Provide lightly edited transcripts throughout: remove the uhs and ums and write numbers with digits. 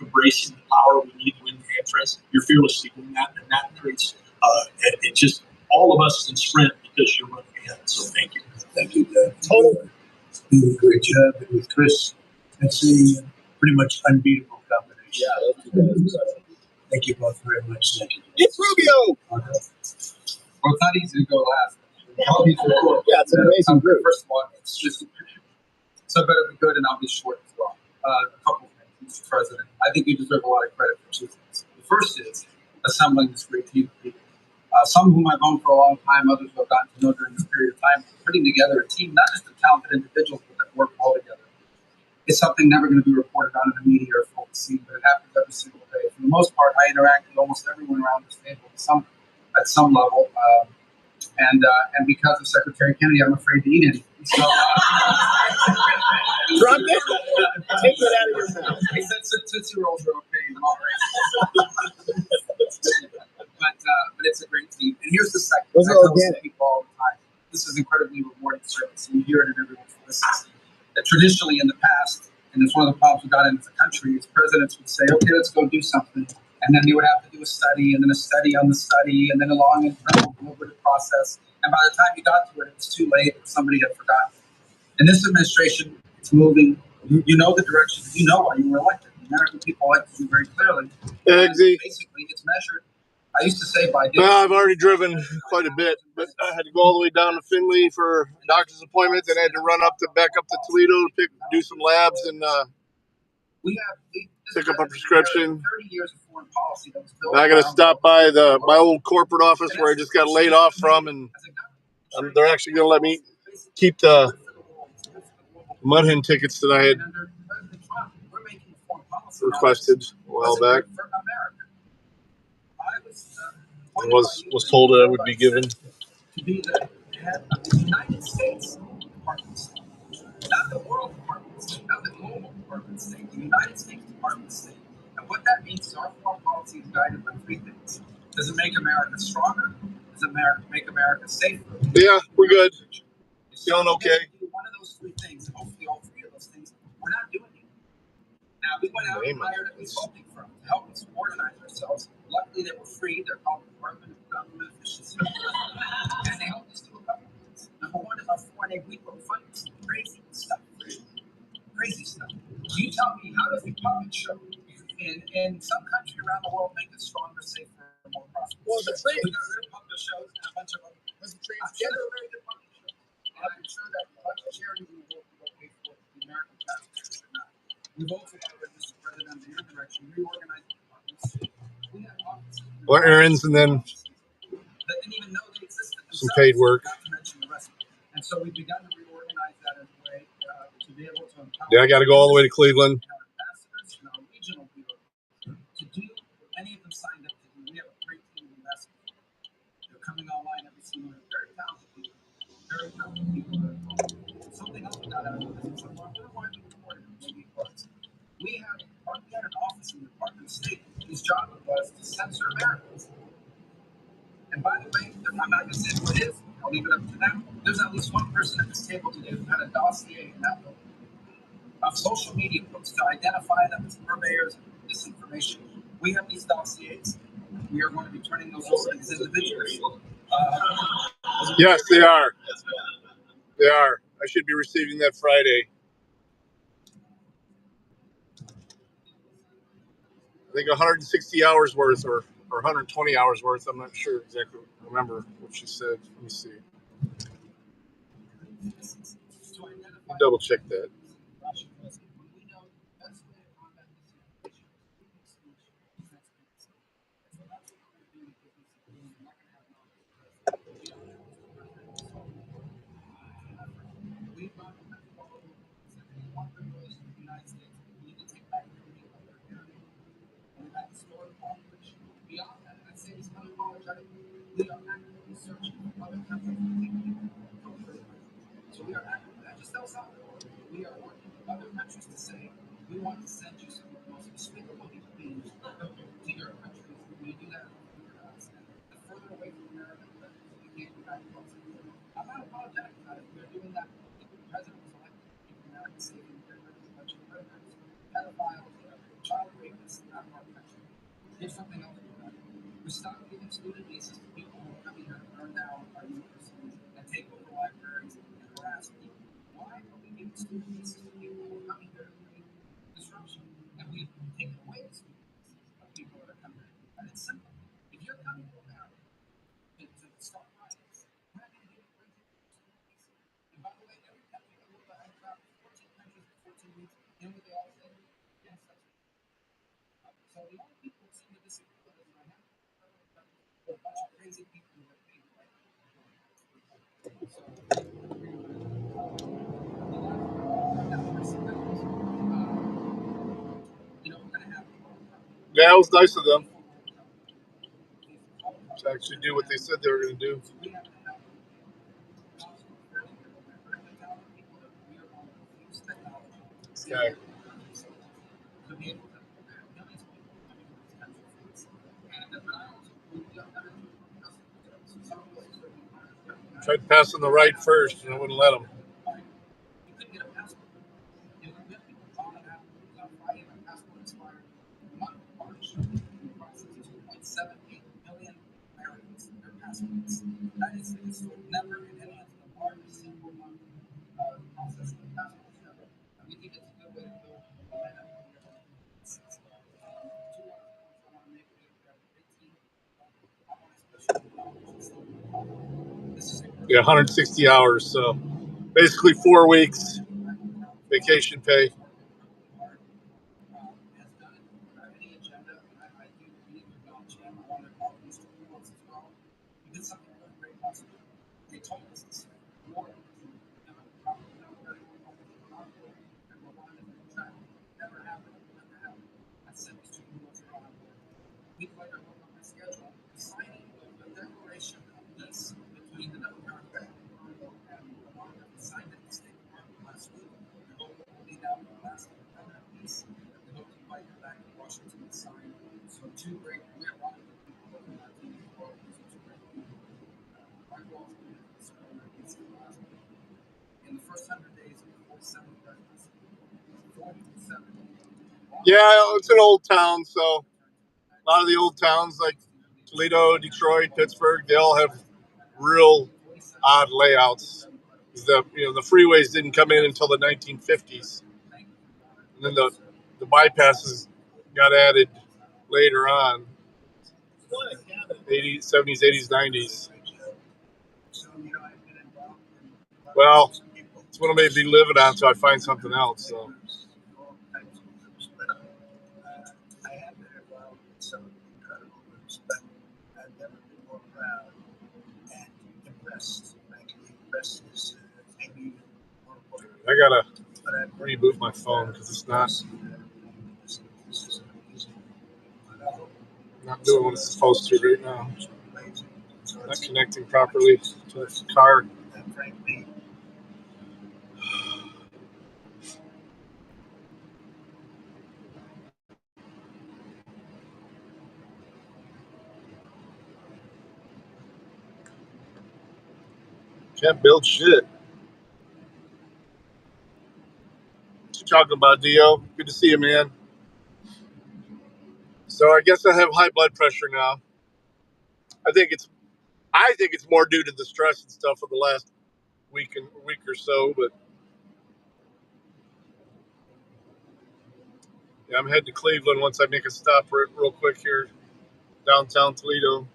embracing the power we need to win the entrance. You're fearlessly doing that, and that creates it just all of us in sprint because you're running ahead. So thank you. Thank you, Doug. You did a great job. And with Chris, that's a pretty much unbeatable combination. Thank you both very much. Thank you. It's Rubio. Well, it's not easy to go last. Yeah, it's an amazing group. First of all, it's just so better be good, and I'll be short as well. A couple of things, Mr. President. I think you deserve a lot of credit for two things. The first is assembling this great team of people. Some of whom I've known for a long time, others who I've gotten to know during this period of time, putting together a team, not just of talented individuals, but that work well together. It's something never going to be reported on in the media or folks see, but it happens every single day. For the most part, I interact with almost everyone around this table at some level. And because of Secretary Kennedy, I'm afraid to eat anything. So, Drop it. Take it out of your mouth. he said Tootsie Rolls are okay and all right. But it's a great team. And here's the second. Those I are tell organic. people all the time. This is incredibly rewarding service. And you hear it in everyone's voices. That traditionally in the past, and it's one of the problems we got in as a country, is presidents would say, okay, let's go do something. And then they would have to do a study, and then a study on the study, and then a long internal deliberative process. And by the time you got to it, it was too late. Somebody had forgotten. In this administration, it's moving. You know the direction. You know why you were elected. The American people elected you very clearly. Eggsy. Basically, it's measured. I used to say by Well, I've already driven quite a bit, but I had to go all the way down to Findlay for a doctor's appointment, then I had to run back up to Toledo to do some labs and pick up a prescription. 30 years of foreign policy that was built. And I got to stop by my old corporate office where I just got laid off from, and they're actually going to let me keep the Mudhen tickets that I had requested a while back. And was told that I would be given. To be the head of the United States Department of State. Not the world Department of State, not the global Department of State, the United States Department of State. And what that means is our foreign policy is guided by three things. Does it make America stronger? Does it make America safer? Yeah, we're good. Feeling okay. One of those three things, and hopefully all three of those things, we're not doing it. Now, we went out and hired a consulting firm to help us organize ourselves. Luckily, they were free. They're called the Department of Government Efficiency. And they helped us do a couple of things. Number one is our foreign aid repo funds. Crazy stuff. Crazy stuff. You tell me, how does a puppet show in some country around the world make us stronger, safer, and more prosperous? Well, the trade. We got rid of puppet shows and a bunch of them. Was the trade? Yeah, they're very good puppet shows. And I'm sure that a bunch of charities in the world will pay for the American taxpayers or not. We've also got to, Mr. President, under your direction, reorganize the departments. We have offices. Or errands and then That didn't even know they existed. some paid work. Not to mention the rest of it. And so we've begun to reorganize that in a way to be able to empower. Yeah, I got to go all the way to Cleveland. Our ambassadors and our regional bureau to do what any of them signed up to do. We have a great team of ambassadors. They're coming online every single day. Very talented people. Very talented people. Something else we got out of this. So I'm going to want to be reported in maybe parts. We had an office in the Department of State whose job it was to censor Americans. And by the way, I'm not going to say who it is. I'll leave it up to them. There's at least one person at this table today who had a dossier in that building of social media posts to identify them as purveyors of disinformation. We have these dossiers. We are going to be turning those over to these individuals. Yes, they are. They are. I should be receiving that Friday. I think 160 hours worth or 120 hours worth. I'm not sure exactly. Remember what she said. Let me see. Double check that. Beyond that, I'd say it's unapologetic. We are actively searching for other countries to take people from prison. So we are actively, not just El Salvador, we are working with other countries to say, we want to send you some of the most despicable human beings to your countries. We do that the further away from America, we can't go back closer. I'm not apologetic about it. We're doing that. The president was elected to keep America safe and get rid of a bunch of predators, pedophiles, child rapists, Here's something else we've done. We stopped giving student visas to people who come here and burn down our universities and take over libraries and harass people. Why are we giving student visas to people who are coming here to create disruption? And we've taken away the student visas of people that are coming here. And it's simple. If you're coming to America to start riots, we're not going to give you free tickets to student visas. And by the way, every country in the world that has traveled 14 countries in 14 weeks, you know what they all say? Yes, that's right. So the only people who seem to disagree with us right now are a bunch of crazy people who are paid right now. So, you know, we're going to have Yeah, it was nice of them to actually do what they said they were going to do. Okay. Tried passing the right first, and I wouldn't let them. You couldn't get a passport. You know, people calling out on Friday, my passport expired. March, we processed 2.78 million Americans their passports. That is the historic never in any of the largest single month processing of passports ever. And we think it's a good way to build momentum. 2 other points I want to make. We have a great team. I want to especially acknowledge this is a Yeah, 160 hours, so basically 4 weeks vacation pay. has done it any agenda, and I do need to acknowledge him. I want to acknowledge Mr. Fields as well. He did something really great last week. They told us this war was probably not very well, and Rwanda and China never happened. Never happened. I sent these two rules around. Week later, look on my schedule, the signing of the declaration of peace between the Democratic Party and Rwanda. We signed it in the State Department last week. We hope it will lead out to the last permanent peace. We hope to invite you back to Washington to sign. So two great, we have a lot of good people looking at the world. These are two great people. My goal is to get this permanent peace last week. In the first 100 days of the 47th presidency, 47. Yeah, it's an old town, so a lot of the old towns like Toledo, Detroit, Pittsburgh, they all have real odd layouts. The freeways didn't come in until the 1950s, and then the bypasses got added later on, 80s, 70s, 80s, 90s. Well, it's what I'm going to be living on until I find something else. So. I have been involved in some incredible groups, but I've never been more proud and impressed. Frankly, impressed is maybe more important. I gotta reboot my phone because it's not doing what it's supposed to right now. Not connecting properly to the car. Can't build shit. What you talking about, Dio? Good to see you, man. So I guess I have high blood pressure now. I think it's more due to the stress and stuff of the last week or so, but yeah, I'm heading to Cleveland once I make a stop real quick here, downtown Toledo.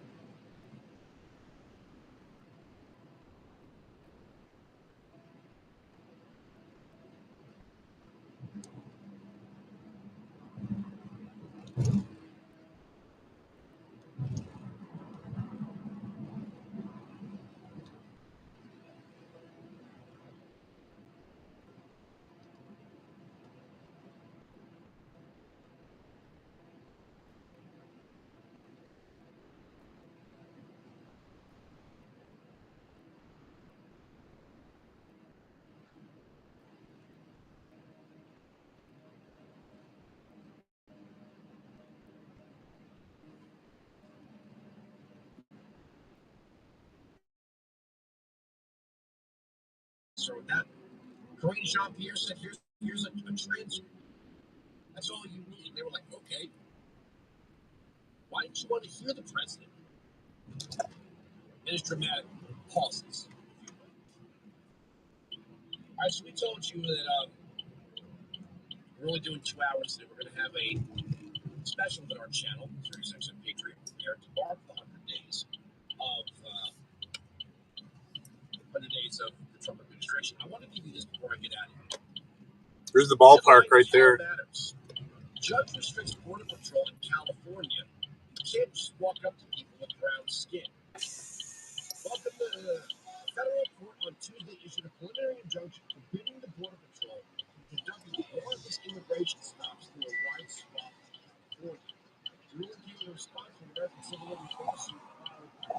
So that Corinne Jean Pierre said, here's a transcript. That's all you need. They were like, okay. you want to hear the president in his dramatic pauses. All right, so we told you that we're only doing 2 hours today. We're going to have a special on our channel, Series X and Patriot, here to mark the 100 days of the Trump administration. I want to give you this before I get out of here. There's the ballpark right there. Matters. Judge restricts Border Patrol in California. You can't just walk up to people with brown skin. Welcome to the federal court on Tuesday issued a preliminary injunction forbidding the Border Patrol from conducting warrantless immigration stops through a wide swath of California. The ruling came in response to an American civil liberties lawsuit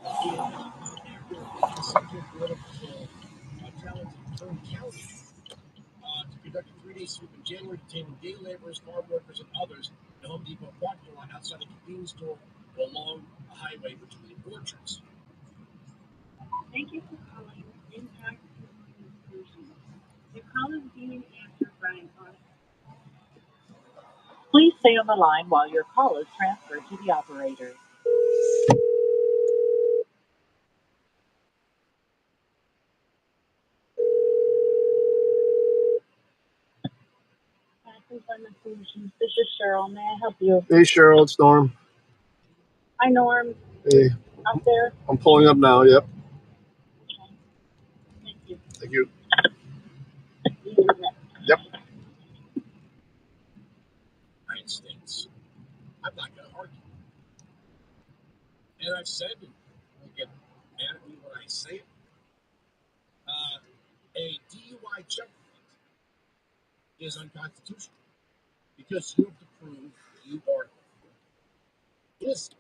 after the Central Border Patrol challenged Kern County to conduct a 3-day sweep in January, detaining day laborers, farm workers, and others in the Home Depot parking lot outside a convenience store along a highway between orchards. Thank you for calling Impact Solutions. Your call is being answered by an auditor. Please stay on the line while your call is transferred to the operator. Employment Solutions. This is Cheryl. May I help you? Hey, Cheryl, it's Norm. Hi, Norm. Hey, Out there? I'm pulling up now. Yep. Okay. Thank you. Thank you. Yep. United States. I'm not going to argue. And I've said, and you'll get mad at me when I say it, a DUI checkpoint is unconstitutional because you have to prove you are innocent.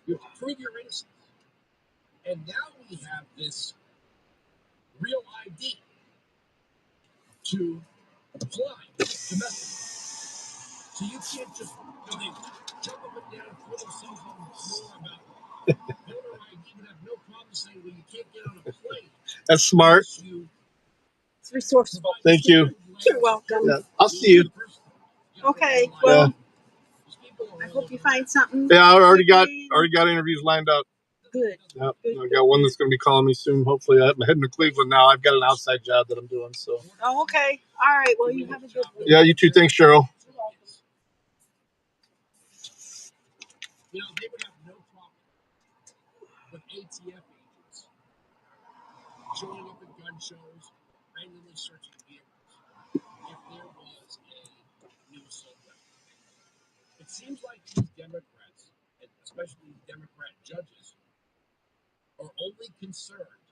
You have to prove you're innocent. And now we have this real ID to apply domestically. So you can't just they jump up and down, throw themselves on the floor about voter ID, but have no problem saying, well, you can't get on a plane. That's smart. It's resourceful. Thank you. You're welcome. Yeah, I'll see you. Okay. Well, I hope you find something. Yeah, I already got interviews lined up. Good. Yep. Good, I got one that's going to be calling me soon. Hopefully, I'm heading to Cleveland now. I've got an outside job that I'm doing. So. Oh, okay. All right. Well, you have a good one. Yeah, you too. Thanks, Cheryl. You know, they would have no problem with ATF agents showing up at gun shows, randomly searching vehicles, if there was a new assault weapon. It seems like these Democrats, and especially these Democrat judges, are only concerned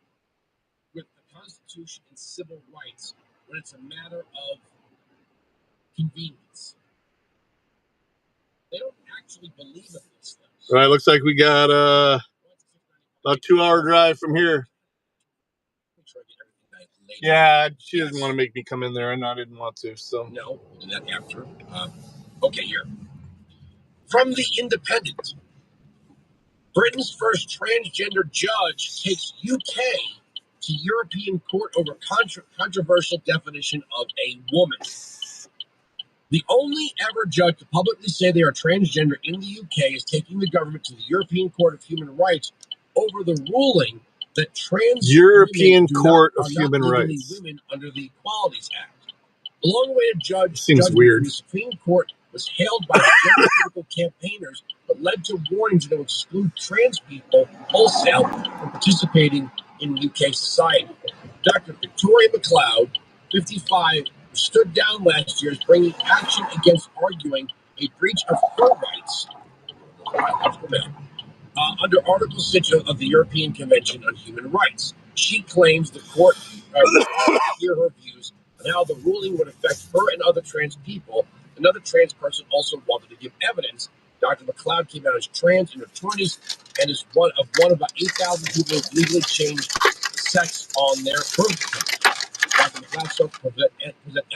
with the Constitution and civil rights when it's a matter of convenience. They don't actually believe in these things. All right, looks like we got about a 2-hour drive from here. Make sure I get everything laid Yeah, out. she doesn't want to make me come in there, and I didn't want to. So No, we'll do that after. Okay, here. From The Independent. Britain's first transgender judge takes UK to European court over controversial definition of a woman. The only ever judge to publicly say they are transgender in the UK is taking the government to the European Court of Human Rights over the ruling that trans European women Court are of not Human legally Rights women under the Equalities Act. The long-awaited seems weird. From the Supreme Court was hailed by the gender political campaigners, but led to warnings that it would exclude trans people wholesale from participating in UK society. Dr. Victoria McLeod, 55, stood down last year as bringing action against arguing a breach of her rights under Article 6 of the European Convention on Human Rights. She claims the court refused to hear her views on how the ruling would affect her and other trans people. Another trans person also wanted to give evidence. Dr. McLeod came out as trans in her 20s and is one of about 8,000 people who legally changed sex on their birth certificate. Dr. McLeod sought to present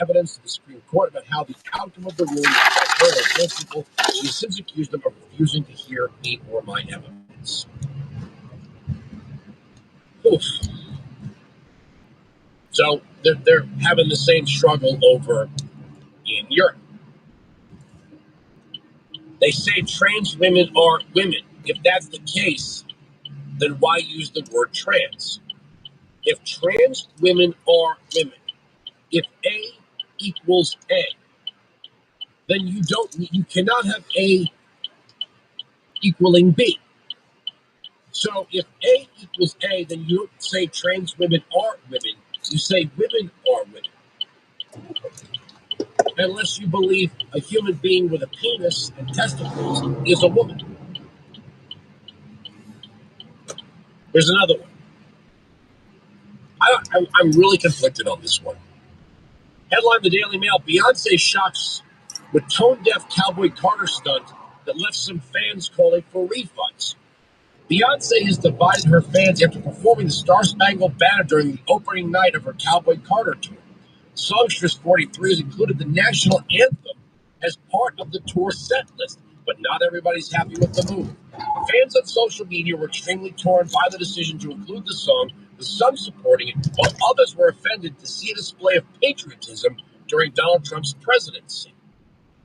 evidence to the Supreme Court about how the outcome of the ruling would affect her and trans people. She has since accused them of refusing to hear me or my evidence. Oof. So they're having the same struggle over in Europe. They say trans women are women. If that's the case, then why use the word trans? If trans women are women, if A equals A, then you cannot have A equaling B. So if A equals A, then you don't say trans women are women. You say women are women. Unless you believe a human being with a penis and testicles is a woman. There's another one. I'm really conflicted on this one. Headline the Daily Mail, Beyonce shocks with tone-deaf Cowboy Carter stunt that left some fans calling for refunds. Beyonce has divided her fans after performing the Star-Spangled Banner during the opening night of her Cowboy Carter tour. Songstress 43 has included the national anthem as part of the tour set list, but not everybody's happy with the move. Fans on social media were extremely torn by the decision to include the song, with some supporting it, while others were offended to see a display of patriotism during Donald Trump's presidency.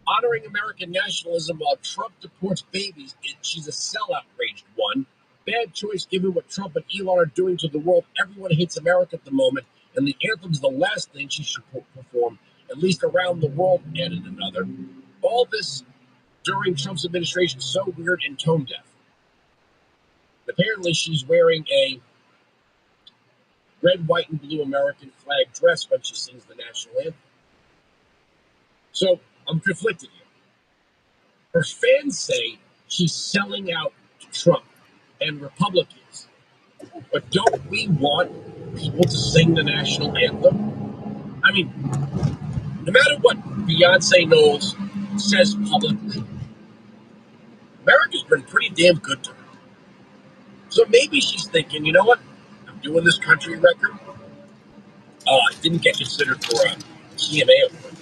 Honoring American nationalism while Trump deports babies, she's a sellout, raged one. Bad choice given what Trump and Elon are doing to the world. Everyone hates America at the moment, and the anthem's the last thing she should perform, at least around the world, added another. All this during Trump's administration is so weird and tone deaf. Apparently, she's wearing a red, white, and blue American flag dress when she sings the national anthem. So I'm conflicted here. Her fans say she's selling out to Trump and Republicans. But don't we want people to sing the national anthem? I mean, no matter what Beyonce Knowles says publicly, America's been pretty damn good to her. So maybe she's thinking, you know what? I'm doing this country record. I didn't get considered for a CMA award.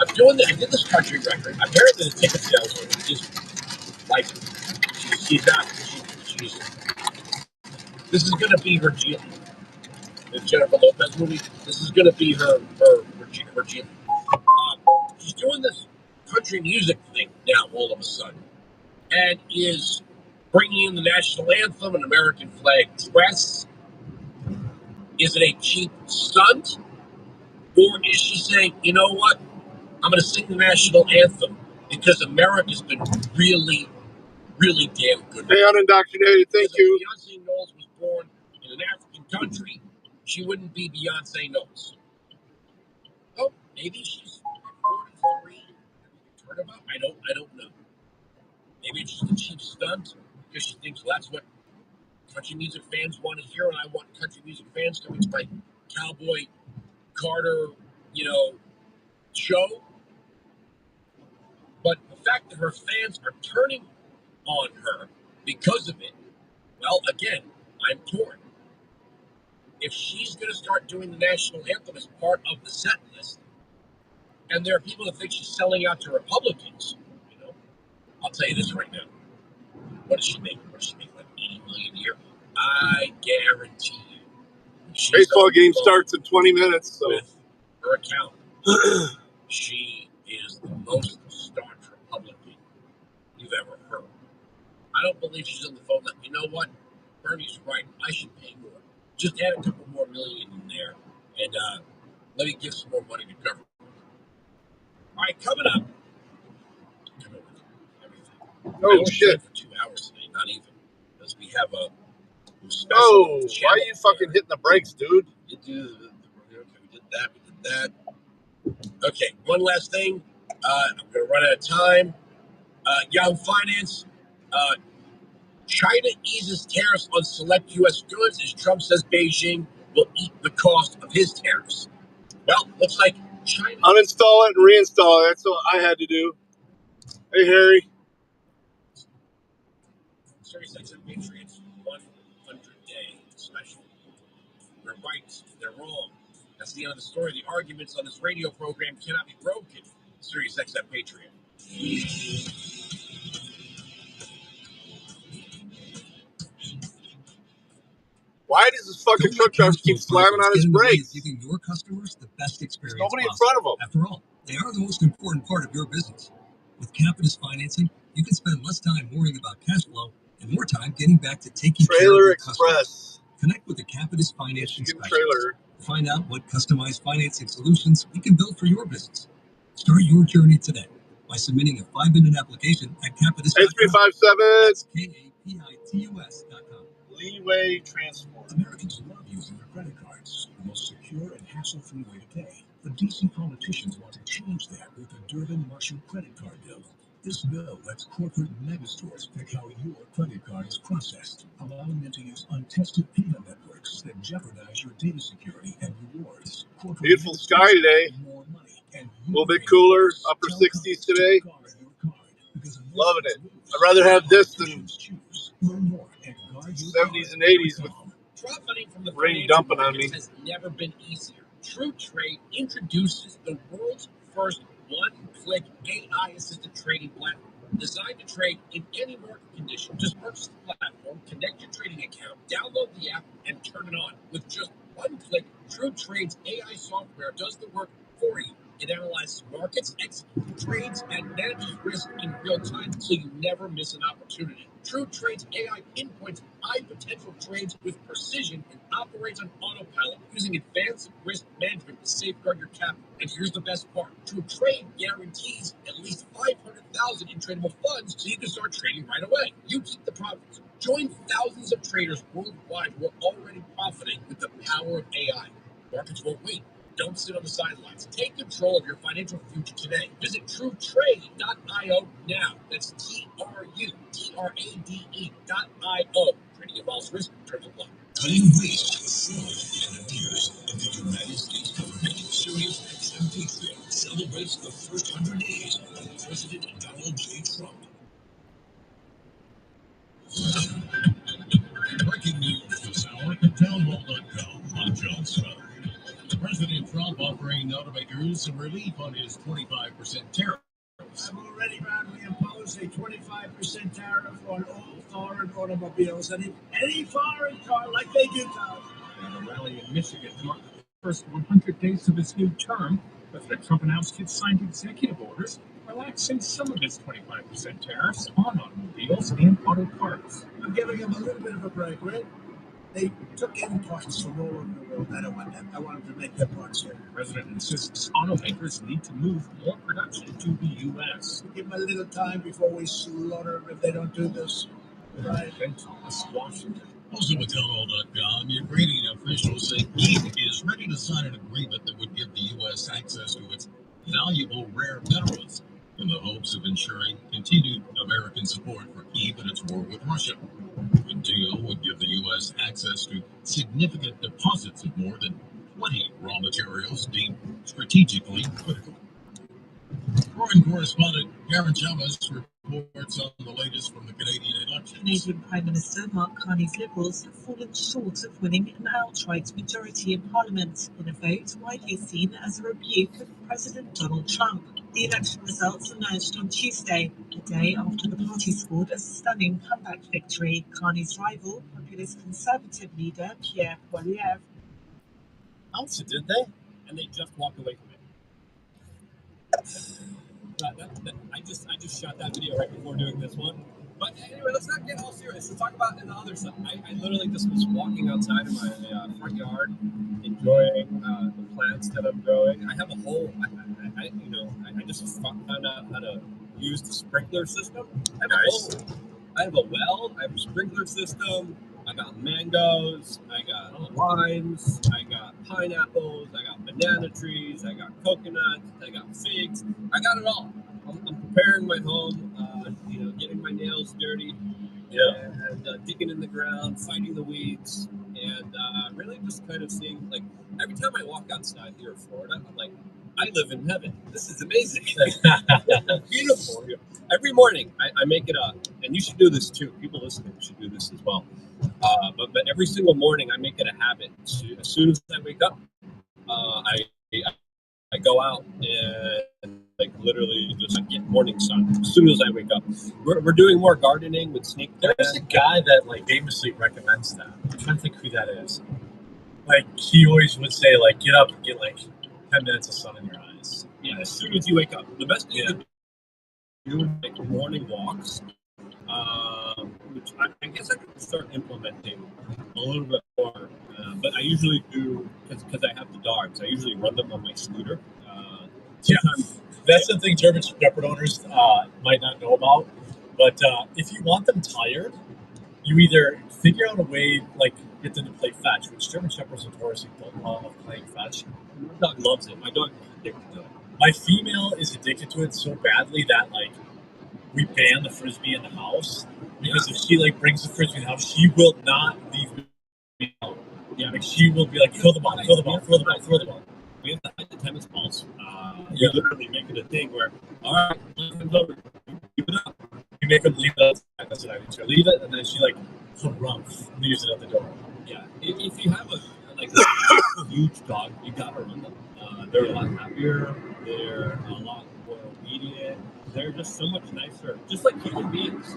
I did this country record. Apparently the ticket sales is like, this is going to be her deal. The Jennifer Lopez movie. This is going to be her deal. She's doing this country music thing now all of a sudden, and is bringing in the national anthem and American flag dress. Is it a cheap stunt, or is she saying, you know what? I'm going to sing the national anthem because America's been really, really damn good. Hey, unindoctrinated, thank you. If Beyonce Knowles was born in an African country, she wouldn't be Beyonce Knowles. Oh, maybe she's 43. Turnabout? I don't know. Maybe it's just a cheap stunt because she thinks, well, that's what country music fans want to hear, and I want country music fans coming to my Cowboy Carter, show. But the fact that her fans are turning on her because of it, well, again, I'm torn. If she's going to start doing the national anthem as part of the set list, and there are people that think she's selling out to Republicans, I'll tell you this right now. What does she make? Like $80 million a year? I guarantee you. Baseball game starts in 20 minutes. So. With her account, she is the most staunch Republican you've ever heard. I don't believe she's on the phone like, you know what? Bernie's right. I should pay more. Just add a couple more million in there, and let me give some more money to government. All right, coming up. Oh, shit. For 2 hours today, not even. Because we have a Oh, why are you fucking hitting the brakes, dude? We did that. Okay, one last thing. I'm going to run out of time. Yahoo Finance. China eases tariffs on select U.S. goods as Trump says Beijing will eat the cost of his tariffs. Well, looks like China. Uninstall it and reinstall it. That's what I had to do. Hey, Harry. Sirius XM Patriots 100-day special. They're right. They're wrong. That's the end of the story. The arguments on this radio program cannot be broken. Sirius XM Patriot. Why does this fucking truck driver keep slamming on his brakes? Giving your customers the best experience. There's nobody possible. in front of them. After all, they are the most important part of your business. With Capitalist financing, You can spend less time worrying about cash flow and more time getting back to taking care of Trailer your customers. Express. Connect with the Capitalist Financing Michigan Specialist. Trailer. Find out what customized financing solutions we can build for your business. Start your journey today by submitting a 5-minute application at capitalist.com. 8357. That's KAPITUS.com. Leeway Transport. Americans love using their credit cards, the most secure and hassle-free way to pay. But DC politicians want to change that with the Durbin-Marshall credit card bill. This bill lets corporate megastores pick how your credit card is processed, allowing them to use untested payment networks that jeopardize your data security and rewards. Corporate Beautiful sky today. more money and A little bit cooler, upper 60s today. Loving it. I'd rather have this than 70s and 80s with Profiting from the rain financial dumping on markets me. has never been easier. True Trade introduces the world's first one-click AI-assisted trading platform designed to trade in any market condition. Just purchase the platform, connect your trading account, download the app, and turn it on. With just one click, True Trade's AI software does the work for you. It analyzes markets, executes trades, and manages risk in real time so you never miss an opportunity. True Trade's AI pinpoints high potential trades with precision and operates on autopilot using advanced risk management to safeguard your capital. And here's the best part. True Trade guarantees at least $500,000 in tradable funds so you can start trading right away. You keep the profits. Join thousands of traders worldwide who are already profiting with the power of AI. Markets won't wait. Don't sit on the sidelines. Take control of your financial future today. Visit TrueTrade.io now. That's TrueTrade.io. Trading involves risk. Terms apply. Cutting waste, fraud, and abuse in the United States government. Serious XM celebrates the first 100 days of President Donald J. Trump. Breaking news this hour at townhall.com. I'm John Snow. President Trump offering automakers some relief on his 25% tariff. I've already roundly imposed a 25% tariff on all foreign automobiles and any foreign car like they do now. At a rally in Michigan to mark the first 100 days of his new term, President Trump announced he'd signed executive orders relaxing some of his 25% tariffs on automobiles and auto parts. I'm giving them a little bit of a break, right? They took in parts from all over the world. I don't want that. I want them to make their parts here. The president insists automakers need to move more production to the U.S. Give them a little time before we slaughter them if they don't do this. Right. And Thomas Washington. Also with townhall.com, Ukrainian officials say Kyiv is ready to sign an agreement that would give the U.S. access to its valuable rare minerals in the hopes of ensuring continued American support for Kyiv in its war with Russia. The deal would give the U.S. access to significant deposits of more than 20 raw materials deemed strategically critical. Foreign correspondent Karen Chavez reports on the latest from the Canadian election. Canadian Prime Minister Mark Carney's Liberals have fallen short of winning an outright majority in Parliament in a vote widely seen as a rebuke of President Donald Trump. The election results emerged on Tuesday, a day after the party scored a stunning comeback victory. Carney's rival, populist Conservative leader Pierre Poilievre, Announced it, did they? And they just walked away from it. I just shot that video right before doing this one. But anyway, let's not get all serious. Let's talk about the other stuff. I literally just was walking outside in my front yard, enjoying the plants that I'm growing. I have a whole, I just found out how to use the sprinkler system. I have a well. I have a sprinkler system. I got mangoes. I got limes. I got pineapples. I got banana trees. I got coconuts. I got figs. I got it all. I'm preparing my home. Getting my nails dirty. Yeah. And digging in the ground, fighting the weeds, and really just kind of seeing, like, every time I walk outside here in Florida, I'm like, I live in heaven. This is amazing. Beautiful. Every morning, I make it up, and you should do this too. People listening should do this as well. But every single morning, I make it a habit. As soon as I wake up, I go out and like literally just get morning sun as soon as I wake up. We're doing more gardening with snake plants. There's a guy that like famously recommends that. I'm trying to think who that is. Like he always would say like get up and get like 10 minutes of sun in your eyes. Yeah, as soon as you wake up. The best thing you can doing like morning walks, which I guess I could start implementing a little bit more. But I usually do because I have the dogs. I usually run them on my scooter. Sometimes That's the thing German Shepherd owners might not know about. But if you want them tired, you either figure out a way, like get them to play fetch, which German Shepherds notoriously don't love playing fetch. my dog loves it. My dog is addicted to it. My female is addicted to it so badly that like we ban the frisbee in the house because if she like brings the frisbee in the house, she will not leave me alone. Yeah, like she will be like, throw the ball, throw the ball, throw the ball, throw the ball. We have to hide the tennis balls. Yeah. We literally make it a thing where, all right, it's over. Give it up. You make them leave it outside. That's what I do too. Leave it, and then she like leaves it at the door. Yeah, if you have a huge dog, you gotta run them. They're a lot happier. They're a lot more obedient. They're just so much nicer, just like human beings.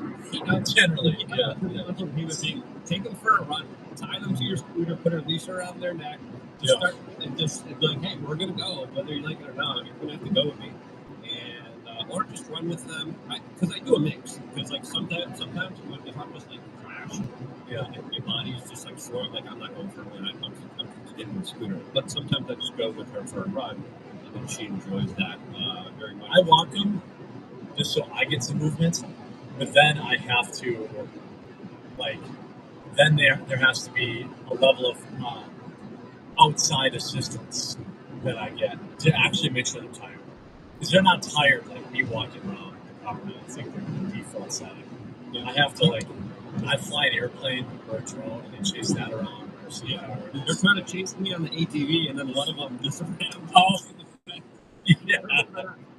Generally, Yeah. That's a human being. Take them for a run. Tie them to your scooter. Put a leash around their neck. Start and just be like, hey, we're gonna go, whether you like it or not. You're gonna have to go with me, and or just run with them. Because I do a mix. Because like sometimes if I'm just like crash, and my body is just like sore. Like I'm not going for a run. I'm just getting the scooter. But sometimes I just go with her for a run, and then she enjoys that very much. I walk them just so I get some movement, but then I have to like then there has to be a level of outside assistance that I get to actually make sure they're tired. Because they're not tired like me walking around the property. It's like the default setting. I have to I fly an airplane or a drone and then chase that around or see how They're trying to chase me on the ATV, and then one of them just ran. Oh, yeah. I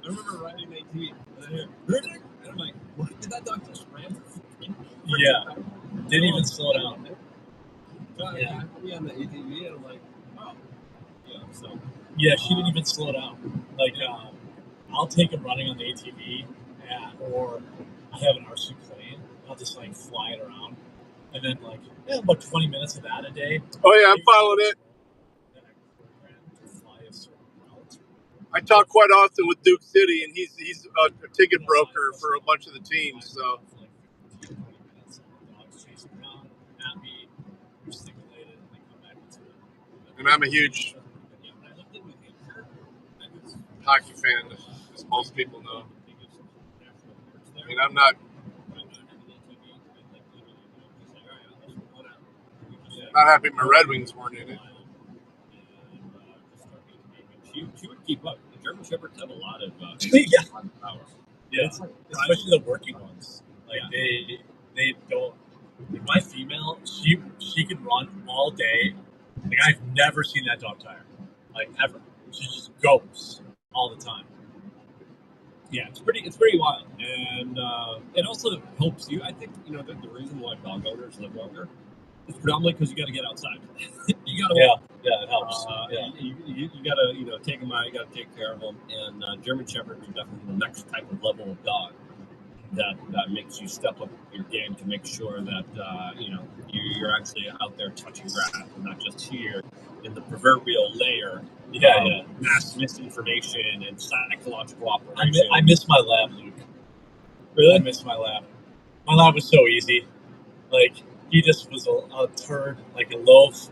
remember riding the ATV, and I hear, and I'm like, what did that dog just ran? Yeah. Didn't even slow down. Yeah, I put me on the ATV, and I'm like, oh. So. Yeah, she didn't even slow down. Like, I'll take him running on the ATV, or I have an RC plane. I'll just like fly it around, and then about 20 minutes of that a day. Oh yeah, I'm following it. Then I program to fly a certain route. I talk quite often with Duke City, and he's a ticket broker for a bunch of the teams. So. And I'm a huge hockey fan, as most people know. I mean, I'm not happy my Red Wings weren't in it. She would keep up. The German Shepherds have a lot of power. Yeah, especially the working ones. Like they don't. Like my female, she can run all day. Like I've never seen that dog tired, like ever. She just goes all the time. Yeah, it's pretty wild, and it also helps you. I think the reason why dog owners live longer is predominantly because you got to get outside. You got to walk. Yeah, it helps. You got to take them out. You got to take care of them, and German Shepherds are definitely the next type of level of dog that makes you step up your game to make sure that you're actually out there touching grass, and not just here in the proverbial layer. Mass misinformation and psychological operation. I miss my lab, Luke. Really? I miss my lab. My lab was so easy. Like he just was a turd, like a loaf.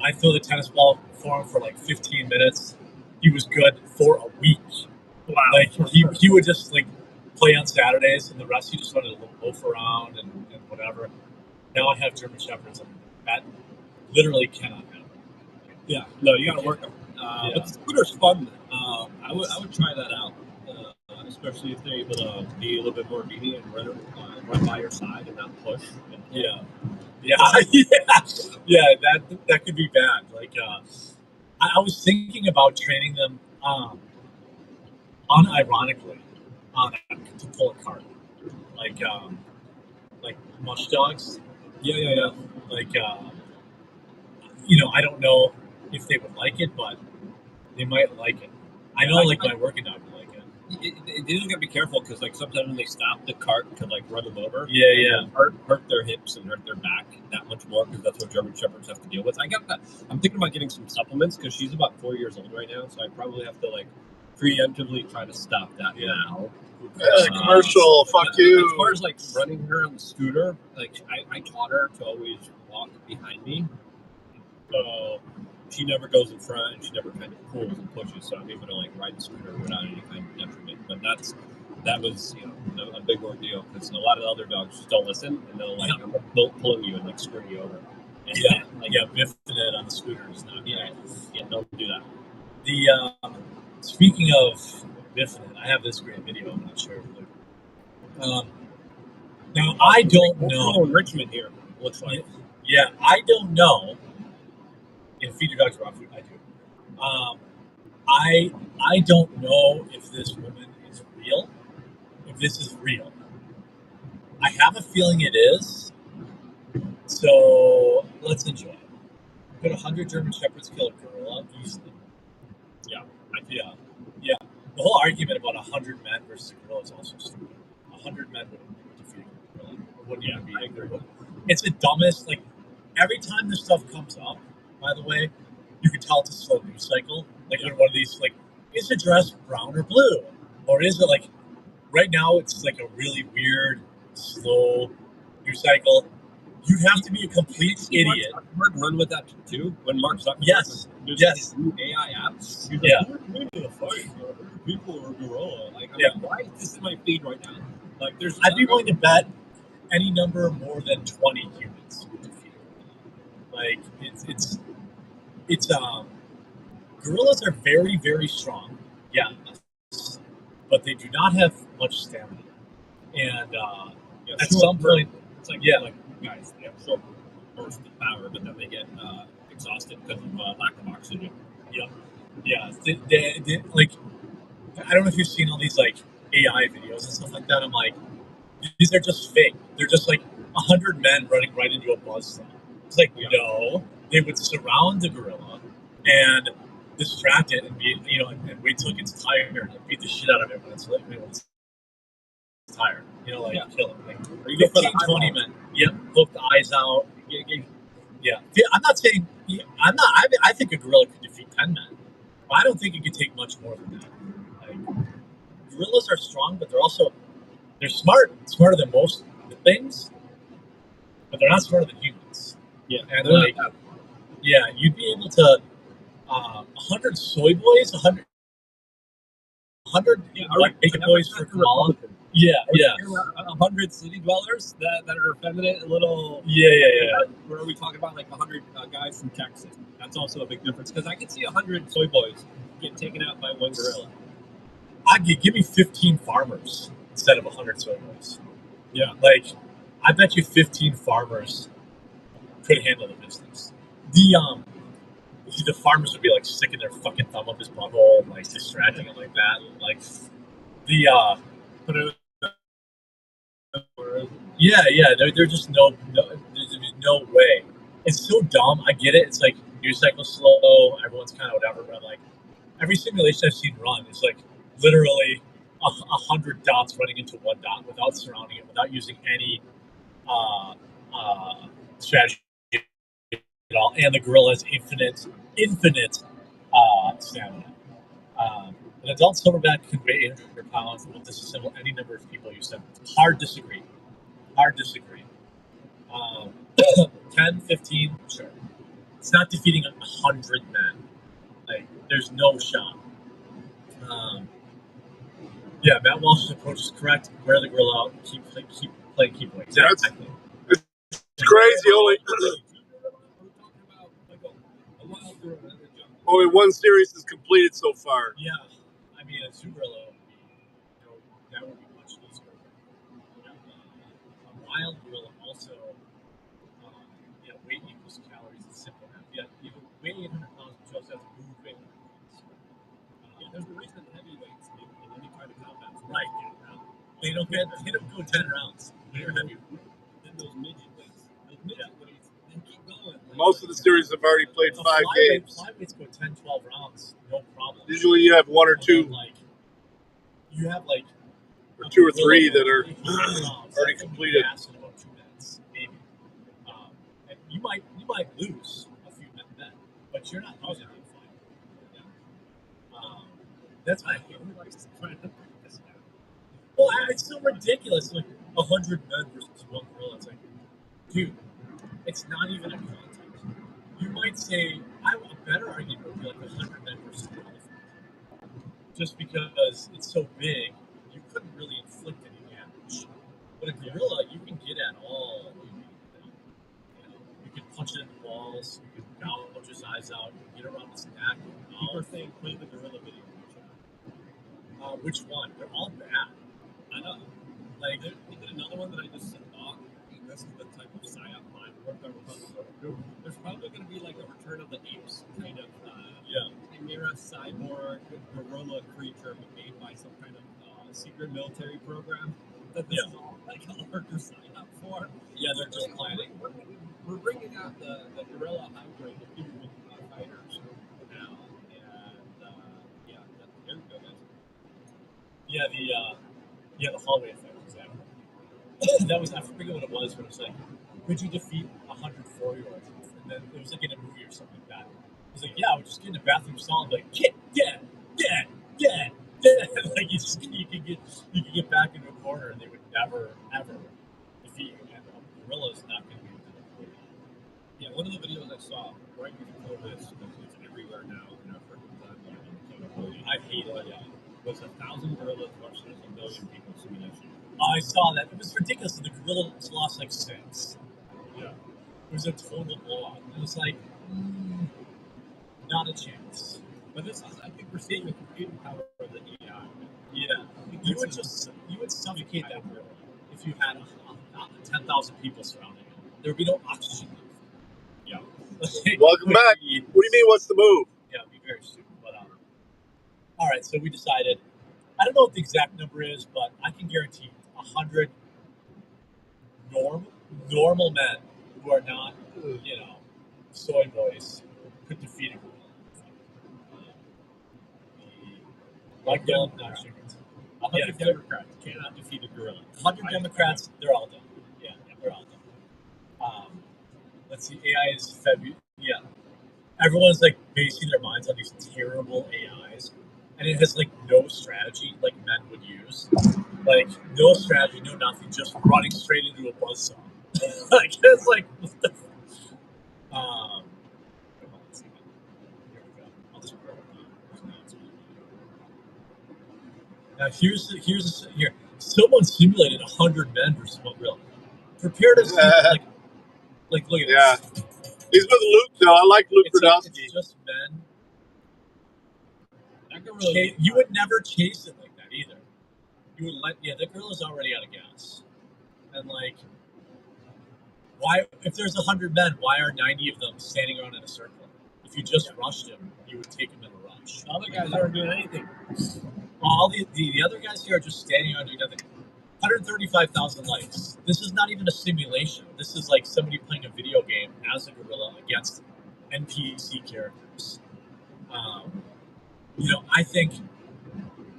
I throw the tennis ball for him for like 15 minutes. He was good for a week. Wow. Like he would just like play on Saturdays, and the rest he just wanted to loaf around and whatever. Now I have German Shepherds, and that literally cannot happen. Yeah, no, you got to work them. But the scooter's fun. I would try that out, especially if they're able to be a little bit more obedient and run by your side and not push. Yeah. That could be bad. Like I was thinking about training them unironically to pull a cart, like mush dogs. Yeah. Like I don't know if they would like it, but they might like it. I know, my working dog would like it. They just gotta be careful because sometimes when they stop, the cart could run them over. Yeah. Hurt their hips and hurt their back that much more because that's what German Shepherds have to deal with. I got that. I'm thinking about getting some supplements because she's about 4 years old right now, so I probably have to preemptively try to stop that now. Commercial, fuck you. As far as like running her on the scooter, like I taught her to always walk behind me. So she never goes in front and she never kind of pulls and pushes. So I'm able to like ride the scooter without any kind of detriment. But that was a big ordeal because a lot of the other dogs just don't listen and they'll like they'll pull you and like screw you over. And, biffing it on the scooter is not good. Yeah, don't do that. The speaking of biffing it, I have this great video I'm going to share with you. Now I don't know in Richmond here. Looks like I don't know. And feed your dogs raw food. I do. I don't know if this woman is real. If this is real, I have a feeling it is. So let's enjoy it. Could 100 German Shepherds kill a gorilla easily? Yeah. The whole argument about 100 men versus a gorilla is also stupid. 100 men would defeat a gorilla. Wouldn't even be a It's the dumbest. Like every time this stuff comes up, by the way, you can tell it's a slow news cycle. Like in one of these, like, is the dress brown or blue, or is it like right now? It's like a really weird, slow news cycle. You have to be a complete idiot. Mark run with that too. When Mark Zuckerberg Yes. new AI apps. He's like, who's winning the fight? 100 people or gorilla? Like, I'm like, why is this in my feed right now? Like, I'd be willing to bet any number more than 20 humans would defeat it. Like, it's gorillas are very, very strong. Yeah. But they do not have much stamina. And at some point, it's like, guys, they have short bursts of power, but then they get exhausted because of lack of oxygen. Yeah. They, like, I don't know if you've seen all these like AI videos and stuff like that. I'm like, these are just fake. They're just like 100 men running right into a buzzsaw. It's like, no, they would surround the gorilla and distract it and and wait till it gets tired and beat the shit out of it when it's tired. Kill it. Like, or you go for the 20 men. Yep, poke the eyes out. Yeah. I'm not saying I think a gorilla could defeat 10 men. But I don't think it could take much more than that. Like, gorillas are strong, but they're smarter than most things, but they're not smarter than humans. Yeah, and you'd be able to 100 soy boys, 100 bacon boys for Kamala. Yeah. 100 city dwellers that are effeminate, a little. Yeah. What are we talking about? Like 100 guys from Texas. That's also a big difference because I can see 100 soy boys get taken out by one gorilla. Give me 15 farmers instead of 100 soy boys. Yeah, like I bet you 15 farmers could handle the business. The farmers would be like sticking their fucking thumb up his butthole and like distracting him like that. Like they're just there's no way. It's so dumb. I get it. It's like news cycle slow. Everyone's kind of whatever. But I'm like, every simulation I've seen run is like literally 100 dots running into one dot without surrounding it, without using any strategy at all. And the gorilla has infinite stamina. An adult silverback can weigh 800 pounds and will disassemble any number of people you send. Hard disagree. 10, 15, sure. It's not defeating 100 men. Like, there's no shot. Matt Walsh's approach is correct. Wear the gorilla out. Keep playing. Exactly. It's crazy. Only one series is completed so far. Yeah, I mean, a zoo gorilla would be, that would be much easier. A wild gorilla also, weight equals calories. It's simple math. Yeah, you weigh 800 pounds, but you also have to move 800 pounds. There's a reason heavyweights in any kind of combat. Right. They don't go 10 rounds when you're heavy. Then those midget weights, they keep going. Most of the series have already played 5 games. Flyweights go 10, 12 rounds, no problem. Usually you have 1 or 2. You have or 2 or 3 that are already completed. In about 2 minutes, maybe. And you might lose a few men, but you're not losing in fight. That's why everybody's trying to break this down. Well, it's so ridiculous. Like 100 men versus one gorilla. It's like, dude, it's not even a contest. You might say, a better argument would be like 100 men versus an elephant. Just because it's so big, you couldn't really inflict any damage. But a gorilla, you can get at all. You can punch it in the walls, you can gouge his eyes out, you can get around his neck. People are saying, play the gorilla video. Which one? They're all bad. I know. Like, there's another one that I just saw. This is the type of psyop mind. There's probably going to be like a Return of the Apes kind of chimera cyborg gorilla creature made by some kind of secret military program that this is all like a larger psyop for. Yeah, they're just planning. We're bringing out the gorilla hybrid of human fighters now, and there we go, guys. The hallway effect, exactly. That was, I forget what it was, but it was like, could you defeat 104-year-olds? And then it was like in a movie or something like that. It was like, yeah, we'll just get in the bathroom stall and be like, yeah. Like you could get back into a corner and they would never ever defeat you. And the gorilla is not going to be able to defeat you. Yeah, one of the videos I saw right before this, because it's everywhere now in our freaking time. I hate it. Yeah. Was 1,000 gorillas versus 1 million people simulation. I saw that. It was ridiculous. The gorillas lost like 6. Yeah. It was a total blowout. It was like, not a chance. But this is, I think we're seeing the computing power of the AI. Yeah. You would suffocate that gorilla if you had 10,000 people surrounding it. There would be no oxygen left. Yeah. Welcome back. What do you mean, what's the move? Yeah, it'd be very stupid. But, all right, so we decided. I don't know what the exact number is, but I can guarantee 100 normal men who are not, soy boys could defeat a gorilla. Like them, not chickens. 100 Democrats cannot defeat a gorilla. 100 Democrats, they're all done. Yeah, they're all done. Let's see, AI is February. Yeah. Everyone's like basing their minds on these terrible AIs, and it has like no strategy like men would use. Like no strategy, no nothing, just running straight into a buzzsaw. Like it's like what the let's see. Here we go. I'll just now here. Someone simulated 100 men versus one gorilla. Prepare to see like look at this. He's with Luke though. I like Luke Brodowski. It's just men. You would never chase it like that either. You would the gorilla's already out of gas. And like, why, if there's 100 men, why are 90 of them standing around in a circle? If you just rushed him, you would take him in a rush. The other guys aren't doing anything. All the other guys here are just standing around doing nothing. 135,000 likes. This is not even a simulation. This is like somebody playing a video game as a gorilla against NPC characters. I think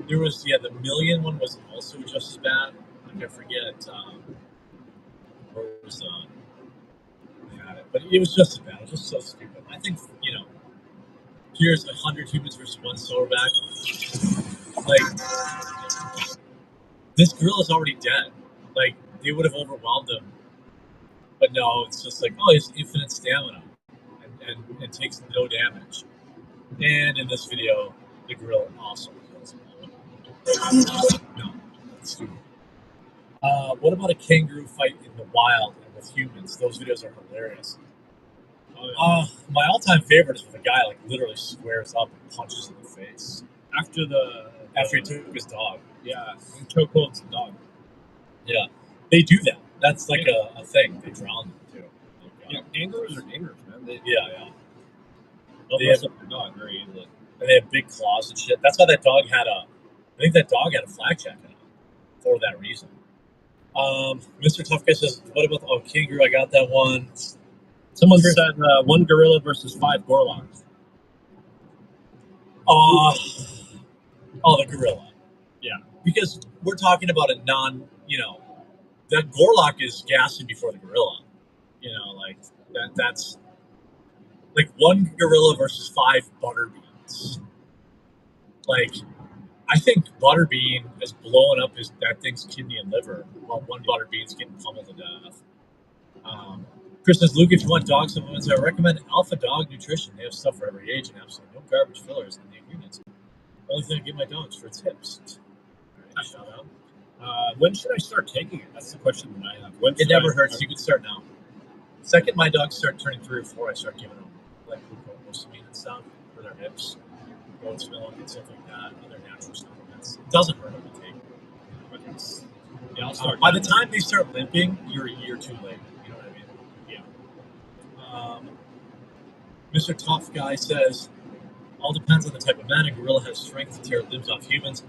there was, the million one was also just as bad. Like, I forget, where was, I had it, but it was just as bad. It was just so stupid. I think, here's 100 humans versus one silverback. Like, this gorilla's already dead. Like, they would have overwhelmed him. But no, it's just like, he has infinite stamina and takes no damage. And in this video, the gorilla also kills him. No, that's stupid. What about a kangaroo fight in the wild and with humans? Those videos are hilarious. My all-time favorite is when a guy like literally squares up and punches in the face after he took his dog. Yeah, and chokeholds the dog. Yeah, they do that. That's like a thing. They drown them too. Kangaroos are dangerous, man. They'll mess up your dog very easily. And they have big claws and shit. That's why that dog had I think that dog had a flak jacket on for that reason. Mr. Tough Guy says, what about kangaroo? I got that one. Someone said 1 gorilla versus 5 gorlocks. The gorilla. Yeah. Because we're talking about a that gorlock is gassing before the gorilla. Like that's like 1 gorilla versus 5 butterbeans. Like, I think Butterbean is blowing up that thing's kidney and liver while one Butterbean's getting pummeled to death. Chris says, Luke, if you want dog supplements, I recommend Alpha Dog Nutrition. They have stuff for every age and absolutely no garbage fillers in the ingredients. Only thing I give my dogs for its hips. All right, shout out. When should I start taking it? That's the question that I have. It never hurts. You can start now. Second, my dogs start turning 3 or 4, I start giving them like glucosamine and stuff for their hips, goat's milk and stuff like that, other natural supplements. It doesn't hurt them to take. Yeah, I'll start. By the time they start limping, you're a year too late. You know what I mean? Yeah. Mr. Tough Guy says, all depends on the type of man. A gorilla has strength to tear limbs off humans.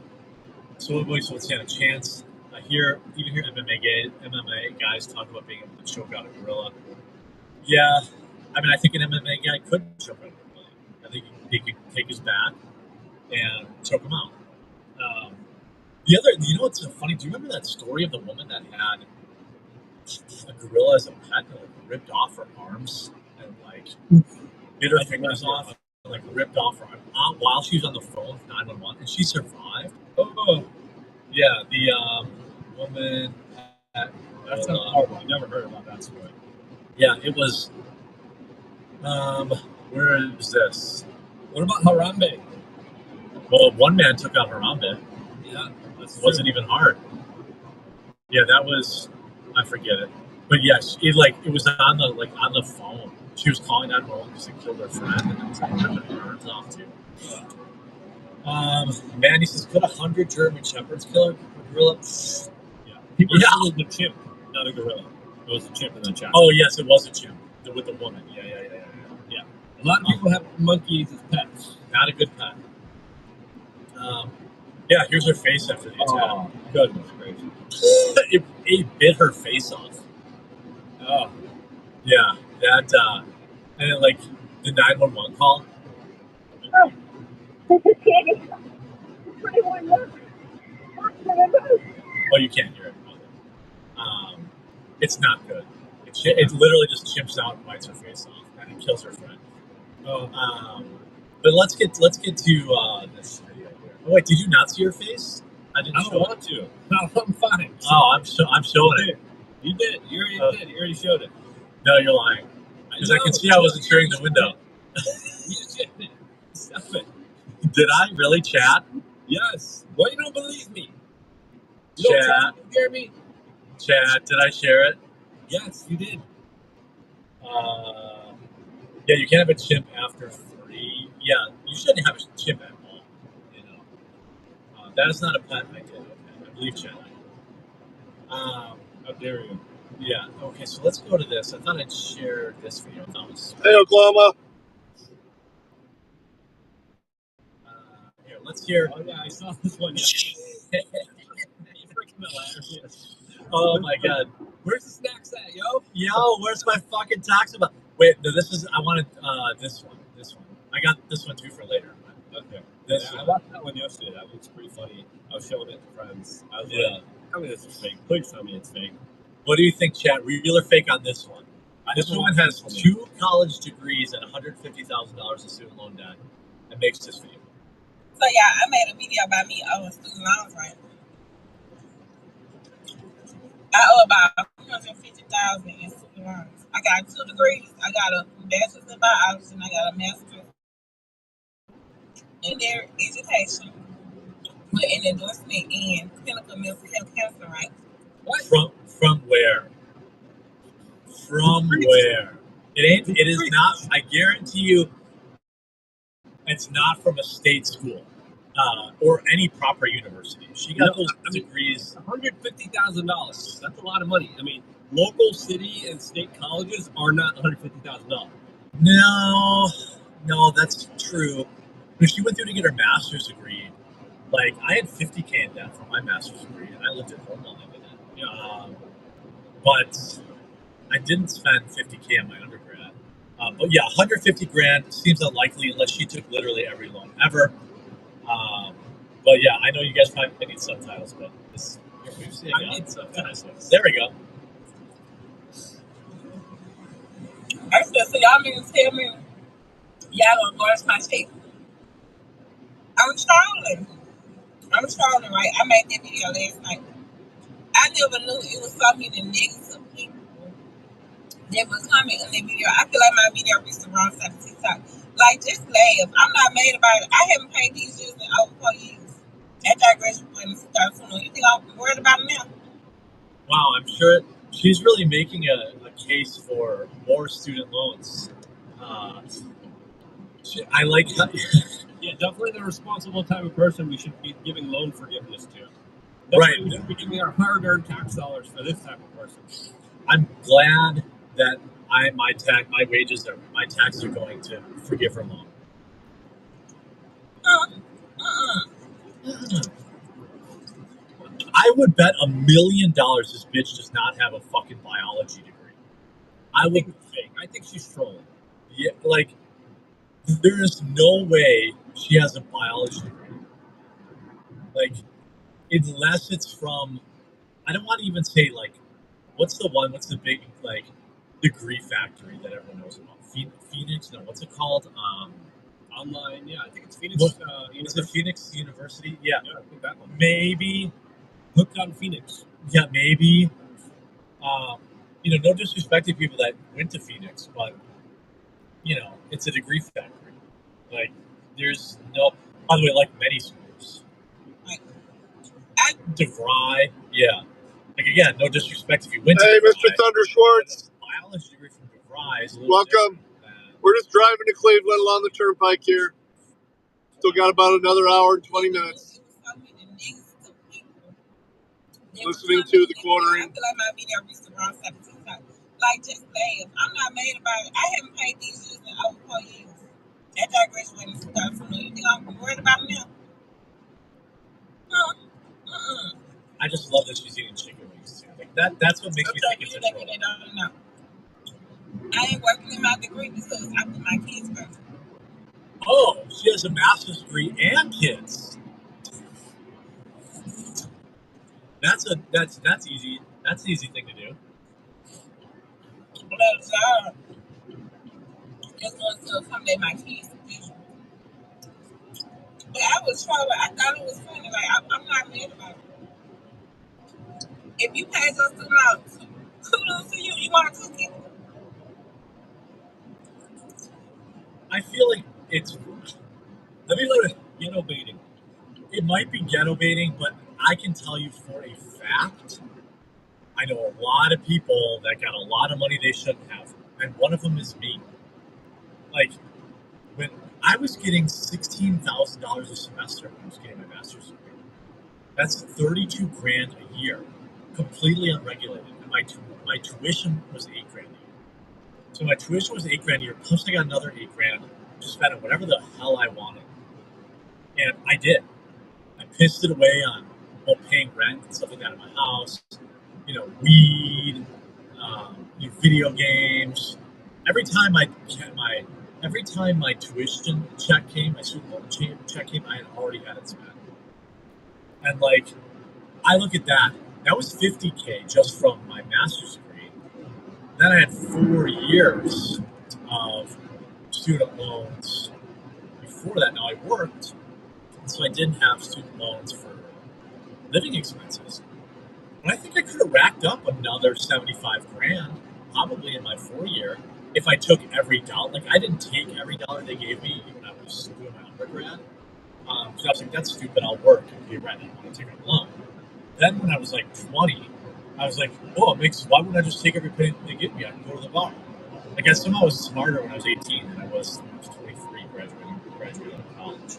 Soy boys would stand a chance. Even here MMA guys talk about being able to choke out a gorilla. Yeah, I mean, I think an MMA guy could choke out a gorilla. I think he could take his back and choke him out. You know what's so funny? Do you remember that story of the woman that had a gorilla as a pet and ripped off her arms and bit her fingers off and ripped off her arm while she was on the phone with 911 and she survived? Oh, yeah, the woman. That's not horrible. I never heard about that story. Yeah, it was. Where is this? What about Harambe? Well, one man took out Harambe. Yeah, it wasn't even hard. Yeah, that was. I forget it, but yes, it was on the phone. She was calling that home because they killed her friend and then ripping her arms off too. Mandy says, could 100 German Shepherds kill a gorilla? Yeah. People said it was the chimp, not a gorilla. It was the chimp in the chat. Oh, yes, it was a chimp with the woman. Yeah. A lot of people have monkeys as pets. Not a good pet. Yeah, here's her face after the attack. Oh, goodness gracious. it bit her face off. Oh. Yeah, that, and then, the 911 call. Oh, you can't hear it. It's not good. It literally just chimps out and bites her face off, and it kills her friend. But let's get to this video here. Oh wait, did you not see her face? I don't want to. No, I'm fine. Oh, I'm showing it. You did. You already did. You already showed it. No, you're lying. Because I can see I wasn't sharing the window. You did. Stop it. Did I really, chat? Yes. Why you don't believe me? You chat. You hear me? Chat. Did I share it? Yes, you did. Yeah, you can't have a chimp after 3. Yeah, you shouldn't have a chimp at all. You know, that is not a pet. I did. Okay, I believe chat. How dare you? Yeah. Okay, so let's go to this. I thought I'd share this video. Hey, Oklahoma. Here, let's hear. Oh yeah, I saw this one. Yeah. Freaking hilarious. Oh my god. Where's the snacks at, yo? Yo, where's my fucking tax about? Wait, no, I wanted this one. I got this one too for later. Okay. I watched that one yesterday. That was pretty funny. I was showing it to friends. I was like, tell me this is fake. Please tell me it's fake. What do you think, chat? Real or fake on this one? This woman has 2 college degrees and $150,000 in student loan debt and makes this video. So yeah, I made a video about me owing student loans, right? I owe about $250,000 in student loans. I got 2 degrees. I got a bachelor's in biology and I got a master's in their education with an endorsement in clinical mental health counseling, right? What? From where? From where? It is not. I guarantee you, it's not from a state school or any proper university. She got those degrees. $150,000. That's a lot of money. I mean, local city and state colleges are not $150,000. No, that's true. When she went through to get her master's degree, I had $50,000 in debt for my master's degree, and I lived at home while I did it. But I didn't spend $50,000 on my undergrad. But yeah, $150,000 seems unlikely unless she took literally every loan ever. But yeah, I know you guys probably need subtitles, but I need subtitles. There we go. I said, so y'all mean to tell me y'all gonna garnish my check? I'm trolling. I'm trolling, right? I made that video last night. I never knew it was so many negative people that was coming in that video. I feel like my video reached the wrong side of TikTok. Like, just laugh. I'm not mad about it. I haven't paid these years in over 4 years. After I graduated in 2020. You think I'm worried about it now? Wow, I'm sure she's really making a case for more student loans. I like how, Yeah, definitely the responsible type of person we should be giving loan forgiveness to. Right. We should be giving our hard-earned tax dollars for this type of person. I'm glad that my taxes are going to forgive her loan. I would bet $1 million this bitch does not have a fucking biology degree. I think she's trolling. Yeah, like there is no way she has a biology degree. Like, unless it's from, I don't want to even say like, what's the big like degree factory that everyone knows about? Phoenix? No, what's it called? Online, yeah, I think it's Phoenix. Is it Phoenix University? Yeah, I think that one. Maybe. Hooked on Phoenix. Yeah, maybe. No disrespect to people that went to Phoenix, but it's a degree factory. Like, there's no. By the way, like many schools, DeVry, yeah. Like, again, no disrespect if you went to Hey, DeVry, Mr. Thunder Schwartz. biology degree from DeVry is a little Welcome. We're just driving to Cleveland along the turnpike here. Still got about another hour and 20 minutes. Listening to the quartering. I feel like my video reached the wrong side of TikTok. Like, just laugh. I'm not mad about it. I haven't paid these years in over 4 years. After I graduated in 2020. You think I'm worried about it now? I just love that she's eating chicken wings too. Like that's what makes me think it's a troll. No. I ain't working in my degree because I put my kids first. Oh, she has a master's degree and kids. That's easy. That's an easy thing to do. But just going to accommodate my kids. But I was trolling. I thought it was funny. Like, I'm not mad about it. If you pay us $2, kudos to you. You want to cook it? I feel like it's. Let me put it. Ghetto baiting. It might be ghetto baiting, but I can tell you for a fact, I know a lot of people that got a lot of money they shouldn't have, and one of them is me. Like, when I was getting $16,000 a semester when I was getting my master's degree, that's 32 grand a year, completely unregulated. And my tuition was $8 grand a year. So my tuition was $8 grand a year. Plus, I got another $8 grand to spend on whatever the hell I wanted, and I did. I pissed it away on paying rent and stuff like that in my house. Weed, video games. Every time my tuition check came, my student loan check came, I had already had it spent. And like, I look at that. That was $50K just from my master's degree. Then I had 4 years of student loans before that. Now I worked, so I didn't have student loans for living expenses. But I think I could have racked up another 75 grand, probably in my 4-year, if I took every dollar. Like, I didn't take every dollar they gave me when I was doing my undergrad. So I was like, that's stupid, I'll work and pay rent. I don't want to take a loan. Then when I was like 20, I was like, why wouldn't I just take every penny they give me? I can go to the bar. I guess somehow I was smarter when I was 18 than I was when I was 23 graduating out of college.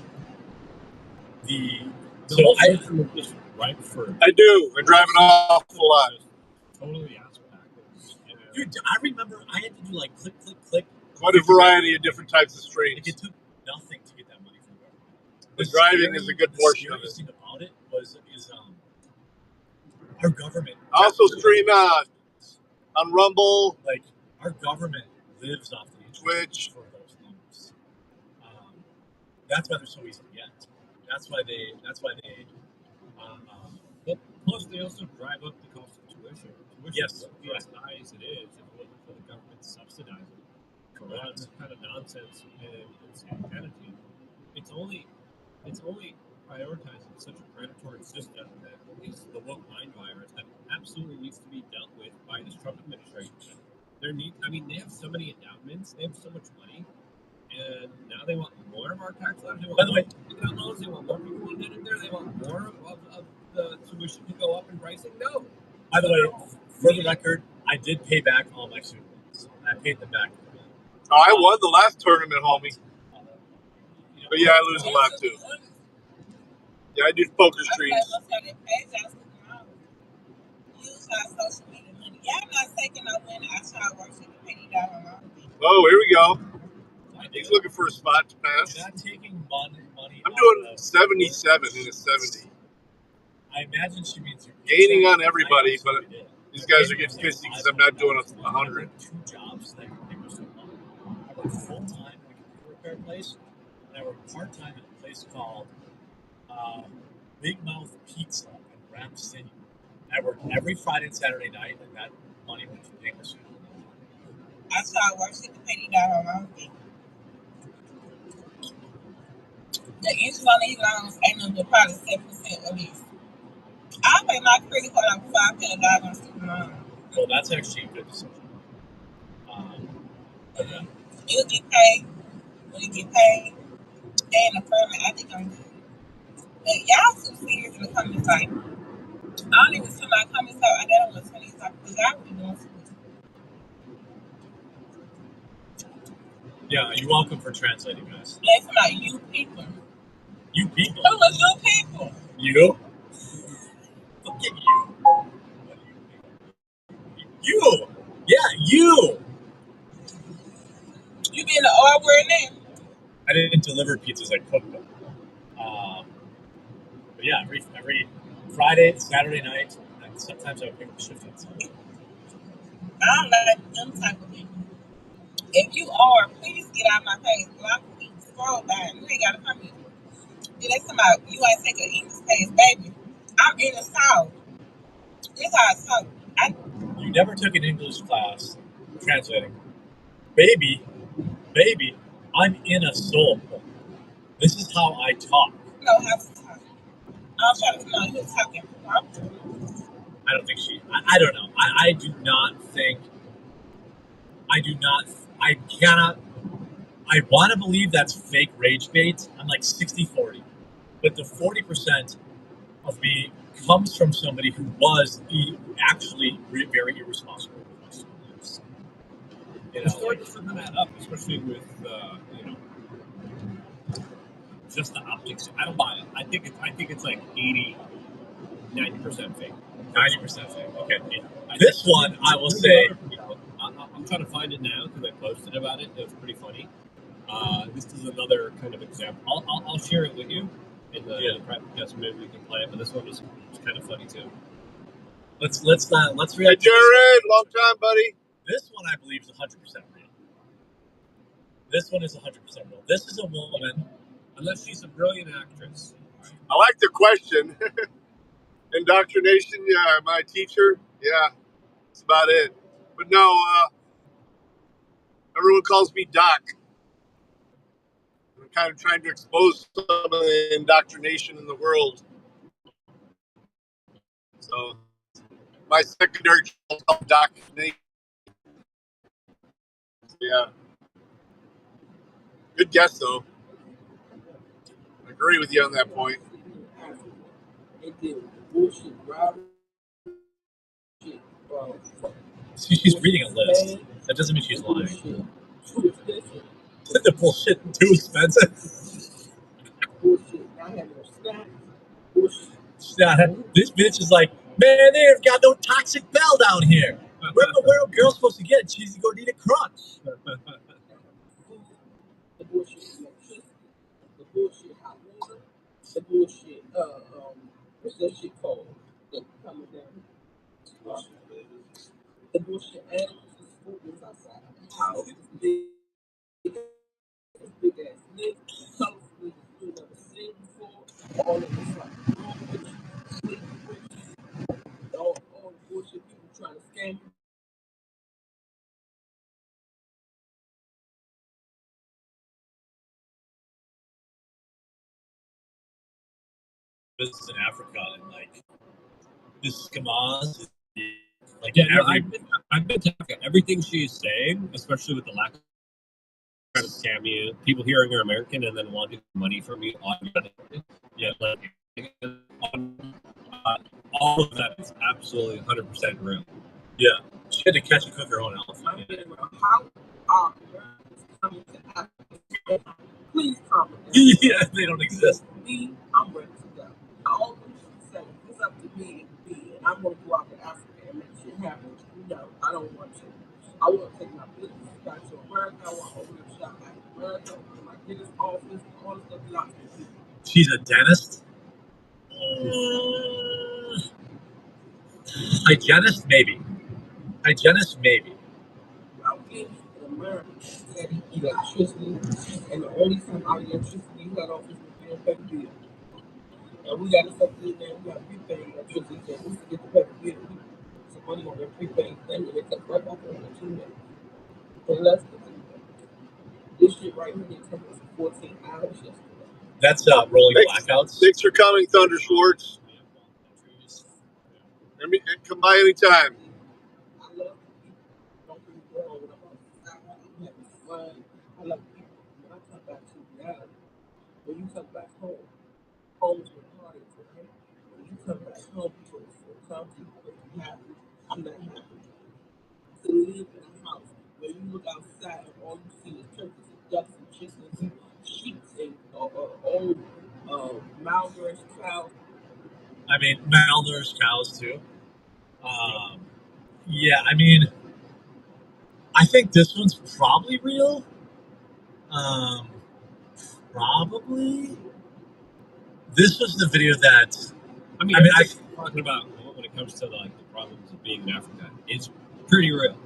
Right for I do. I drive an awful lot. Totally ass back. Dude, I remember I had to do like click, click, click. Quite a variety of different types of streams. Like, it took nothing to get that money from government. The driving is a good portion of it. The scariest thing about it is our government. Also stream on Rumble. Like, our government lives off the Twitch for those numbers. That's why they're so easy to get. That's why they. But plus, they also drive up the cost of tuition. Yes, be as high as it is, if it wasn't for the government subsidizing this kind of nonsense and insanity. It's only prioritizing such a predatory system that is the woke mind virus that absolutely needs to be dealt with by this Trump administration. They have so many endowments, they have so much money, and now they want more of our tax dollars. By the way, loans, they want more people to get in there. They want more of the tuition to go up in pricing. No. By the way, for the record, I did pay back all my student loans. I paid them back. Oh, I won the last tournament, homie. But yeah, I lose a lot too. Yeah, I do poker streams. Oh, here we go. He's looking for a spot to pass. Not taking money. I'm doing 77 in a 70. I imagine she means you're gaining on everybody, but these guys are getting pissy because I'm not doing 100. 2 jobs that they were so long. I work full time at a computer repair place, and I work part time at a place called Big Mouth Pizza in Rap City. I worked every Friday and Saturday night, and that money went to paying the student. I started working at the penny dollar market. The interest on these loans ain't no probably 7% of these. I pay my credit card on before I pay a dollar on student loan. Well, that's actually a good decision. Yeah. You'll get paid when you get paid. And the permit, I think I'm good. But y'all too serious in the comments. Like, I don't even see my comments out. I don't want to these out because y'all really doing too much. Yeah, you're welcome for translating, guys. That's about you people. You people? Who was you people? You? Fucking you. You! Yeah, you! You being the R word now? I didn't deliver pizzas, I cooked them. But yeah, every Friday, Saturday night, and sometimes I would pick up a shift on Sunday. I don't like them type of people. If you are, please get out of my face. Block me. Scroll by. You ain't got to come here. Yeah, they talking about you ain't take an English class, baby. I'm in the South. This how I talk. You never took an English class translating. Baby, I'm in a soul. This is how I talk. I know how to talk. I'm trying to know who's talking. I don't think I don't know. I do not think. I cannot. I want to believe that's fake rage bait. I'm like 60-40. But the 40% of me comes from somebody who was actually very irresponsible with my student lives. The story just doesn't add up, especially with just the optics. I don't buy it. I think it's like 90% fake. 90% fake. Okay. This one, I will say. I'm trying to find it now because I posted about it. It was pretty funny. This is another kind of example. I'll share it with you in the private podcast. Maybe we can play it. But this one is kind of funny too. Let's react. Hey, Jared, long time, buddy. This one I believe is 100% real. This one is 100% real. This is a woman, unless she's a brilliant actress. I like the question. Indoctrination, yeah, my teacher, yeah, that's about it. But no, everyone calls me Doc. I'm kind of trying to expose some of the indoctrination in the world. So my secondary is called Doc. Yeah. Good guess, though. I agree with you on that point. She's reading a list. That doesn't mean she's lying. The bullshit too expensive. This bitch is like, man, they've got no Toxic Bell down here. Where are girls supposed to get? She's gonna need a crunch. The bullshit electricity, the bullshit hot water, the bullshit what's that shit called? The coming down. The bullshit animals, the spookers outside the house, big ass niggas, colorful niggas you never seen before, all of this like all the bullshit people trying to scam you. business in Africa, and like this Kamaz is like I've been to Africa. Everything she's saying, especially with the lack of trying to scam you, people hearing you're American and then wanting money from you automatically. Yeah, like all of that is absolutely 100% real. Yeah, she had to catch and cook her own elephant. How are Americans coming to Africa? Please comment. Yeah, they don't exist. Me, I'm ready to go. All you say, it's up to me and me, and I'm going to go out to Africa and make shit happen. No, I don't want to. I want to take my business back to America. I want to open up shop back in America, open my dentist office, all the stuff belongs to me. She's a dentist? Hygienist, maybe. Hygienist, maybe. I'm getting in America that electricity, and the only time our electricity got off is when we pay the bill. And we got stuff in there, we got prepaid electricity, so we used to get the pay the bill. We put some money on their prepaid thing, and they took right back on the 2 minutes. For less than 2 minutes. This shit right here, they took us 14 hours yesterday. That's rolling blackouts. Thanks for coming, Thunder Schwartz. Come by anytime. I love people. Don't get me wrong. When I'm outside, I'm having fun. I love people. When I come back to reality, when you come back home, home is where the heart is, right? When you come back home, people are so comfortable, make you happy. I'm not happy. To live in a house where you look outside and all you see is turkeys and ducks and chickens and sheep and old malnourished cows. I mean, malnourished cows too. Yeah, I mean, I think this one's probably real. Probably. This was the video that. I mean, I talking about when it comes to like the problems of being in Africa. It's pretty real.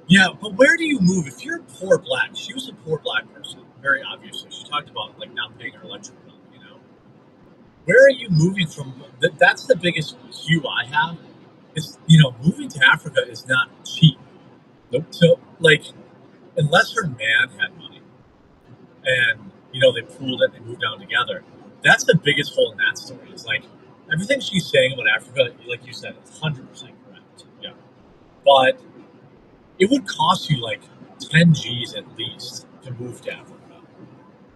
Yeah, but where do you move if you're poor black? She was a poor black person, very obviously. She talked about like not paying her electric bill. You know, where are you moving from? That's the biggest cue I have. Is moving to Africa is not cheap. Nope. So like, unless her man had money, and they pooled it, they moved down together. That's the biggest hole in that story. Is like everything she's saying about Africa, like you said, is 100% correct. Yeah, but it would cost you like 10 G's at least to move to Africa.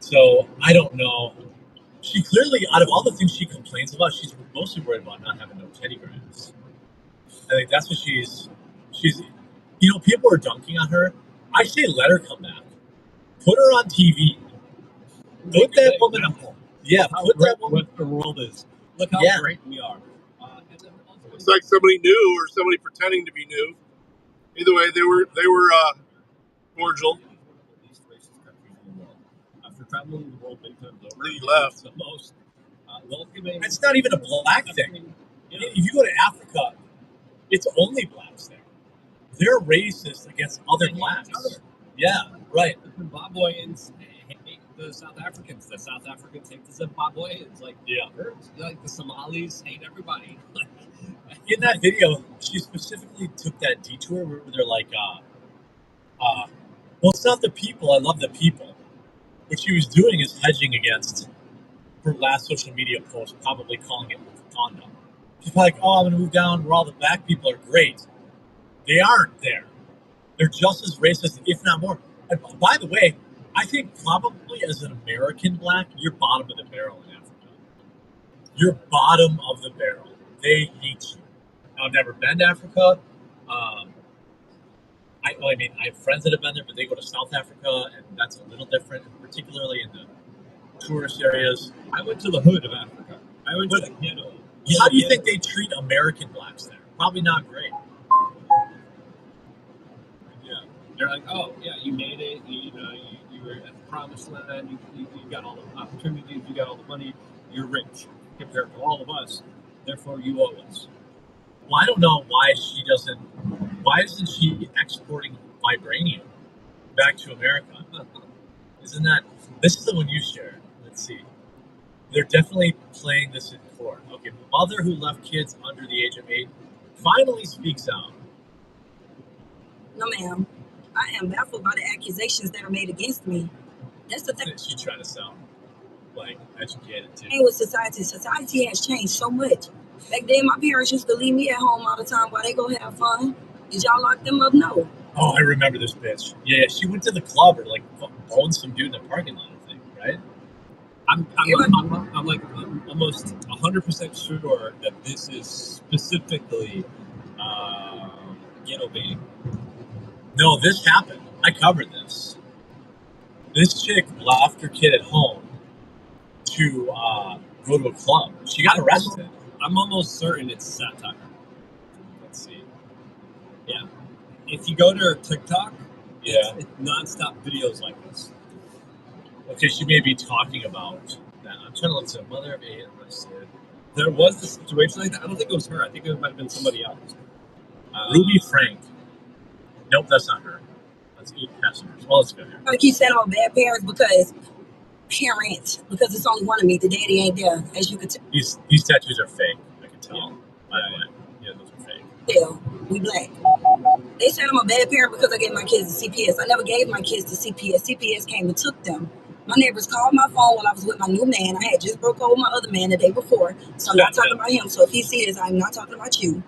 So I don't know. She clearly, out of all the things she complains about, she's mostly worried about not having no Teddy Grahams. I think that's what she's. People are dunking on her. I say let her come back. Put her on TV. Put that woman up. Yeah, put that woman. What the world is. Look how great we are. It's like somebody new or somebody pretending to be new. Either way, they were cordial. After traveling the world many times over, he left. The most welcoming. It's not even a black thing. If you go to Africa, it's only blacks there. They're racist against other blacks. Yeah, right. The Zimbabweans hate the South Africans. The South Africans hate the Zimbabweans. Like the Somalis hate everybody. In that video, she specifically took that detour where they're like, well, it's not the people. I love the people. What she was doing is hedging against her last social media post, probably calling it Wakanda. She's like, oh, I'm going to move down where all the black people are great. They aren't there. They're just as racist, if not more. And by the way, I think probably as an American black, you're bottom of the barrel in Africa. You're bottom of the barrel. They hate you. Now, I've never been to Africa. I have friends that have been there, but they go to South Africa, and that's a little different, particularly in the tourist areas. I went to the hood of Africa. I went to the ghetto. How do you think they treat American blacks there? Probably not great. Yeah, they're like, oh yeah, you made it. You were at the promised land. You got all the opportunities. You got all the money. You're rich compared to all of us. Therefore, you owe us. Well, I don't know why she doesn't. Why isn't she exporting vibranium back to America? Isn't that? This is the one you shared. Let's see. They're definitely playing this in court. Okay, mother who left kids under the age of 8 finally speaks out. No, ma'am. I am baffled by the accusations that are made against me. That's the thing. What did she try to sell? like educated too. And with society has changed so much. Back then, my parents used to leave me at home all the time while they go have fun. Did y'all lock them up? No. Oh, I remember this bitch. Yeah, she went to the club or like boned some dude in the parking lot, I think, right? I'm almost 100% sure that this is specifically ghetto baiting. No, this happened. I covered this. This chick left her kid at home to go to a club. She got arrested. I'm almost certain it's satire. Let's see. Yeah. If you go to her TikTok, it's nonstop videos like this. Okay, she may be talking about that. I'm trying to look at mother of 8 arrested. There was a situation like that. I don't think it was her. I think it might have been somebody else. Ruby Frank. Nope, that's not her. That's 8 passengers. Well, let's go here. I keep saying I'm bad parents because it's only one of me. The daddy ain't there, as you can tell. These tattoos are fake. I can tell. By the way, yeah, those are fake. Yeah, we black. They said I'm a bad parent because I gave my kids to CPS. I never gave my kids to CPS. CPS came and took them. My neighbors called my phone while I was with my new man. I had just broke up with my other man the day before, so I'm not talking about him. So if he sees this, I'm not talking about you.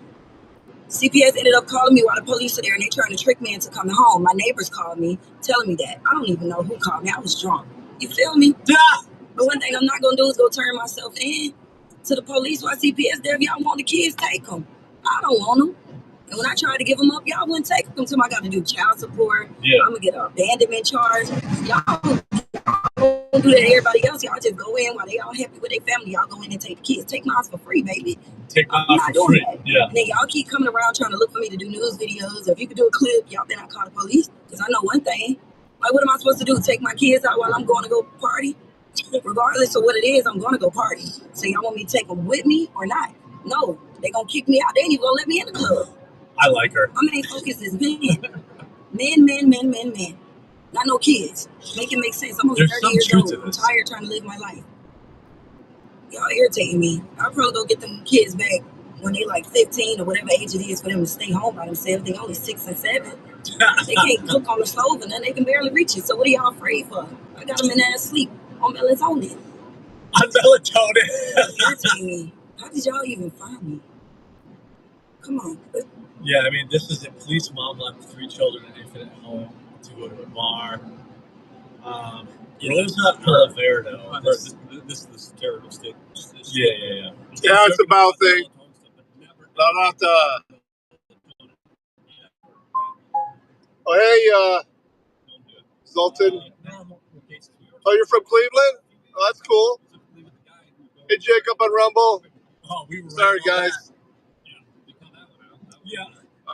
CPS ended up calling me while the police are there, and they trying to trick me into coming home. My neighbors called me, telling me that. I don't even know who called me. I was drunk. You feel me? Yeah. But one thing I'm not going to do is go turn myself in to the police while CPS there. If y'all want the kids, take them. I don't want them. And when I tried to give them up, y'all wouldn't take them to them. I got to do child support. Yeah. I'm going to get an abandonment charge. Y'all don't do that to everybody else. Y'all just go in while they all happy with their family. Y'all go in and take the kids. Take mine for free, baby. Take mine for free. That. Yeah. And then y'all keep coming around trying to look for me to do news videos. If you could do a clip, y'all better not call the police. Because I know one thing. Like, what am I supposed to do? Take my kids out while I'm going to go party? Regardless of what it is, I'm going to go party. So y'all want me to take them with me or not? No. They're going to kick me out. They ain't even going to let me in the club. I like her. My main focus is men. Men. Not no kids. Make it make sense. I'm almost 30 years old. I'm tired trying to live my life. Y'all irritating me. I'll probably go get them kids back when they like 15 or whatever age it is for them to stay home by themselves. They only 6 and 7. They can't cook on the stove and then they can barely reach it. So what are y'all afraid for? I got them in there asleep on melatonin. On melatonin. Irritating me. How did y'all even find me? Come on. Yeah, I mean, this is a police mom left 3 children and infant at home to go to a bar. Rosa Oliverdo. This is terrible state. Yeah. Yeah, it's a Bow thing. Not Oh, hey, Zoltan. Oh, you're from Cleveland? Oh, that's cool. Hey, Jacob on Rumble. Oh, we were sorry, guys. Yeah.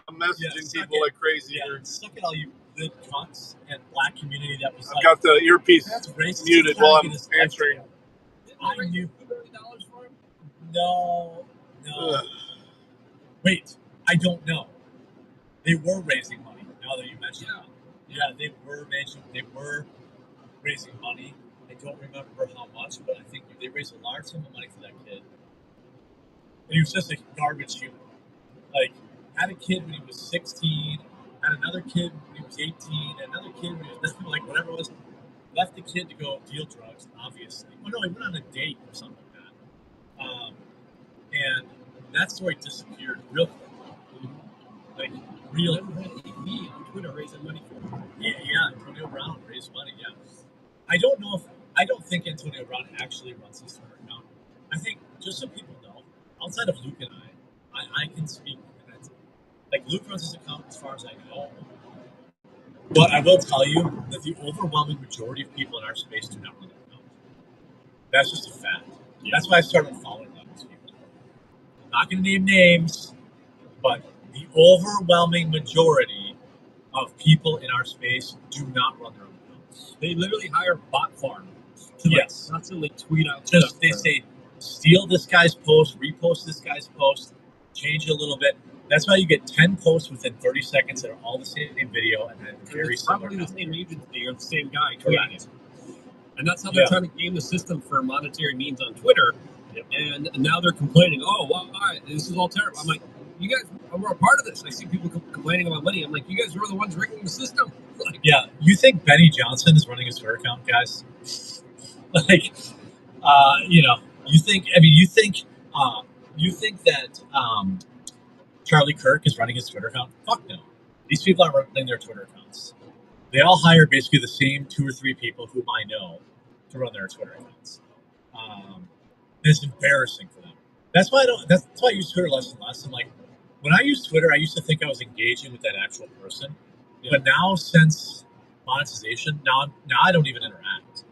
I'm messaging people like crazy here. Suck at all you good cunts and black community that was I've got the earpiece muted while I'm answering. I knew. No. Wait, I don't know. They were raising money. Now that you mention it, yeah, they were raising money. I don't remember how much, but I think they raised a large sum of money for that kid. And he was just a garbage human. Like, had a kid when he was 16, had another kid when he was 18, another kid when he was like whatever it was. Left the kid to go deal drugs, obviously. Oh no, he went on a date or something like that. And that story disappeared real quick. Like, real quick. Me on Twitter raising money for him. Yeah, Antonio Brown raised money, yeah. I don't think Antonio Brown actually runs his Twitter account. I think, just so people know, outside of Luke and I can speak. Like, Luke runs his account as far as I know. But I will tell you that the overwhelming majority of people in our space do not run their account. That's just a fact. Yeah. That's why I started following those people. I'm not going to name names, but the overwhelming majority of people in our space do not run their own accounts. They literally hire bot farm to constantly tweet out stuff. They say, steal this guy's post, repost this guy's post, change it a little bit. That's why you get 10 posts within 30 seconds that are all the same video and then very similar. Probably the same agency or the same guy tweeting it. And that's how they're trying to game the system for monetary means on Twitter. Yep. And now they're complaining, oh, why? This is all terrible. I'm like, you guys are a part of this. I see people complaining about money. I'm like, you guys are the ones rigging the system. Like, yeah, you think Benny Johnson is running his Twitter account, guys? Like, You know, you think. I mean, you think that Charlie Kirk is running his Twitter account? Fuck no. These people aren't running their Twitter accounts. They all hire basically the same 2 or 3 people whom I know to run their Twitter accounts. It's embarrassing for them. That's why I use Twitter less and less. I'm like, when I use Twitter, I used to think I was engaging with that actual person, but now since monetization, now I don't even interact.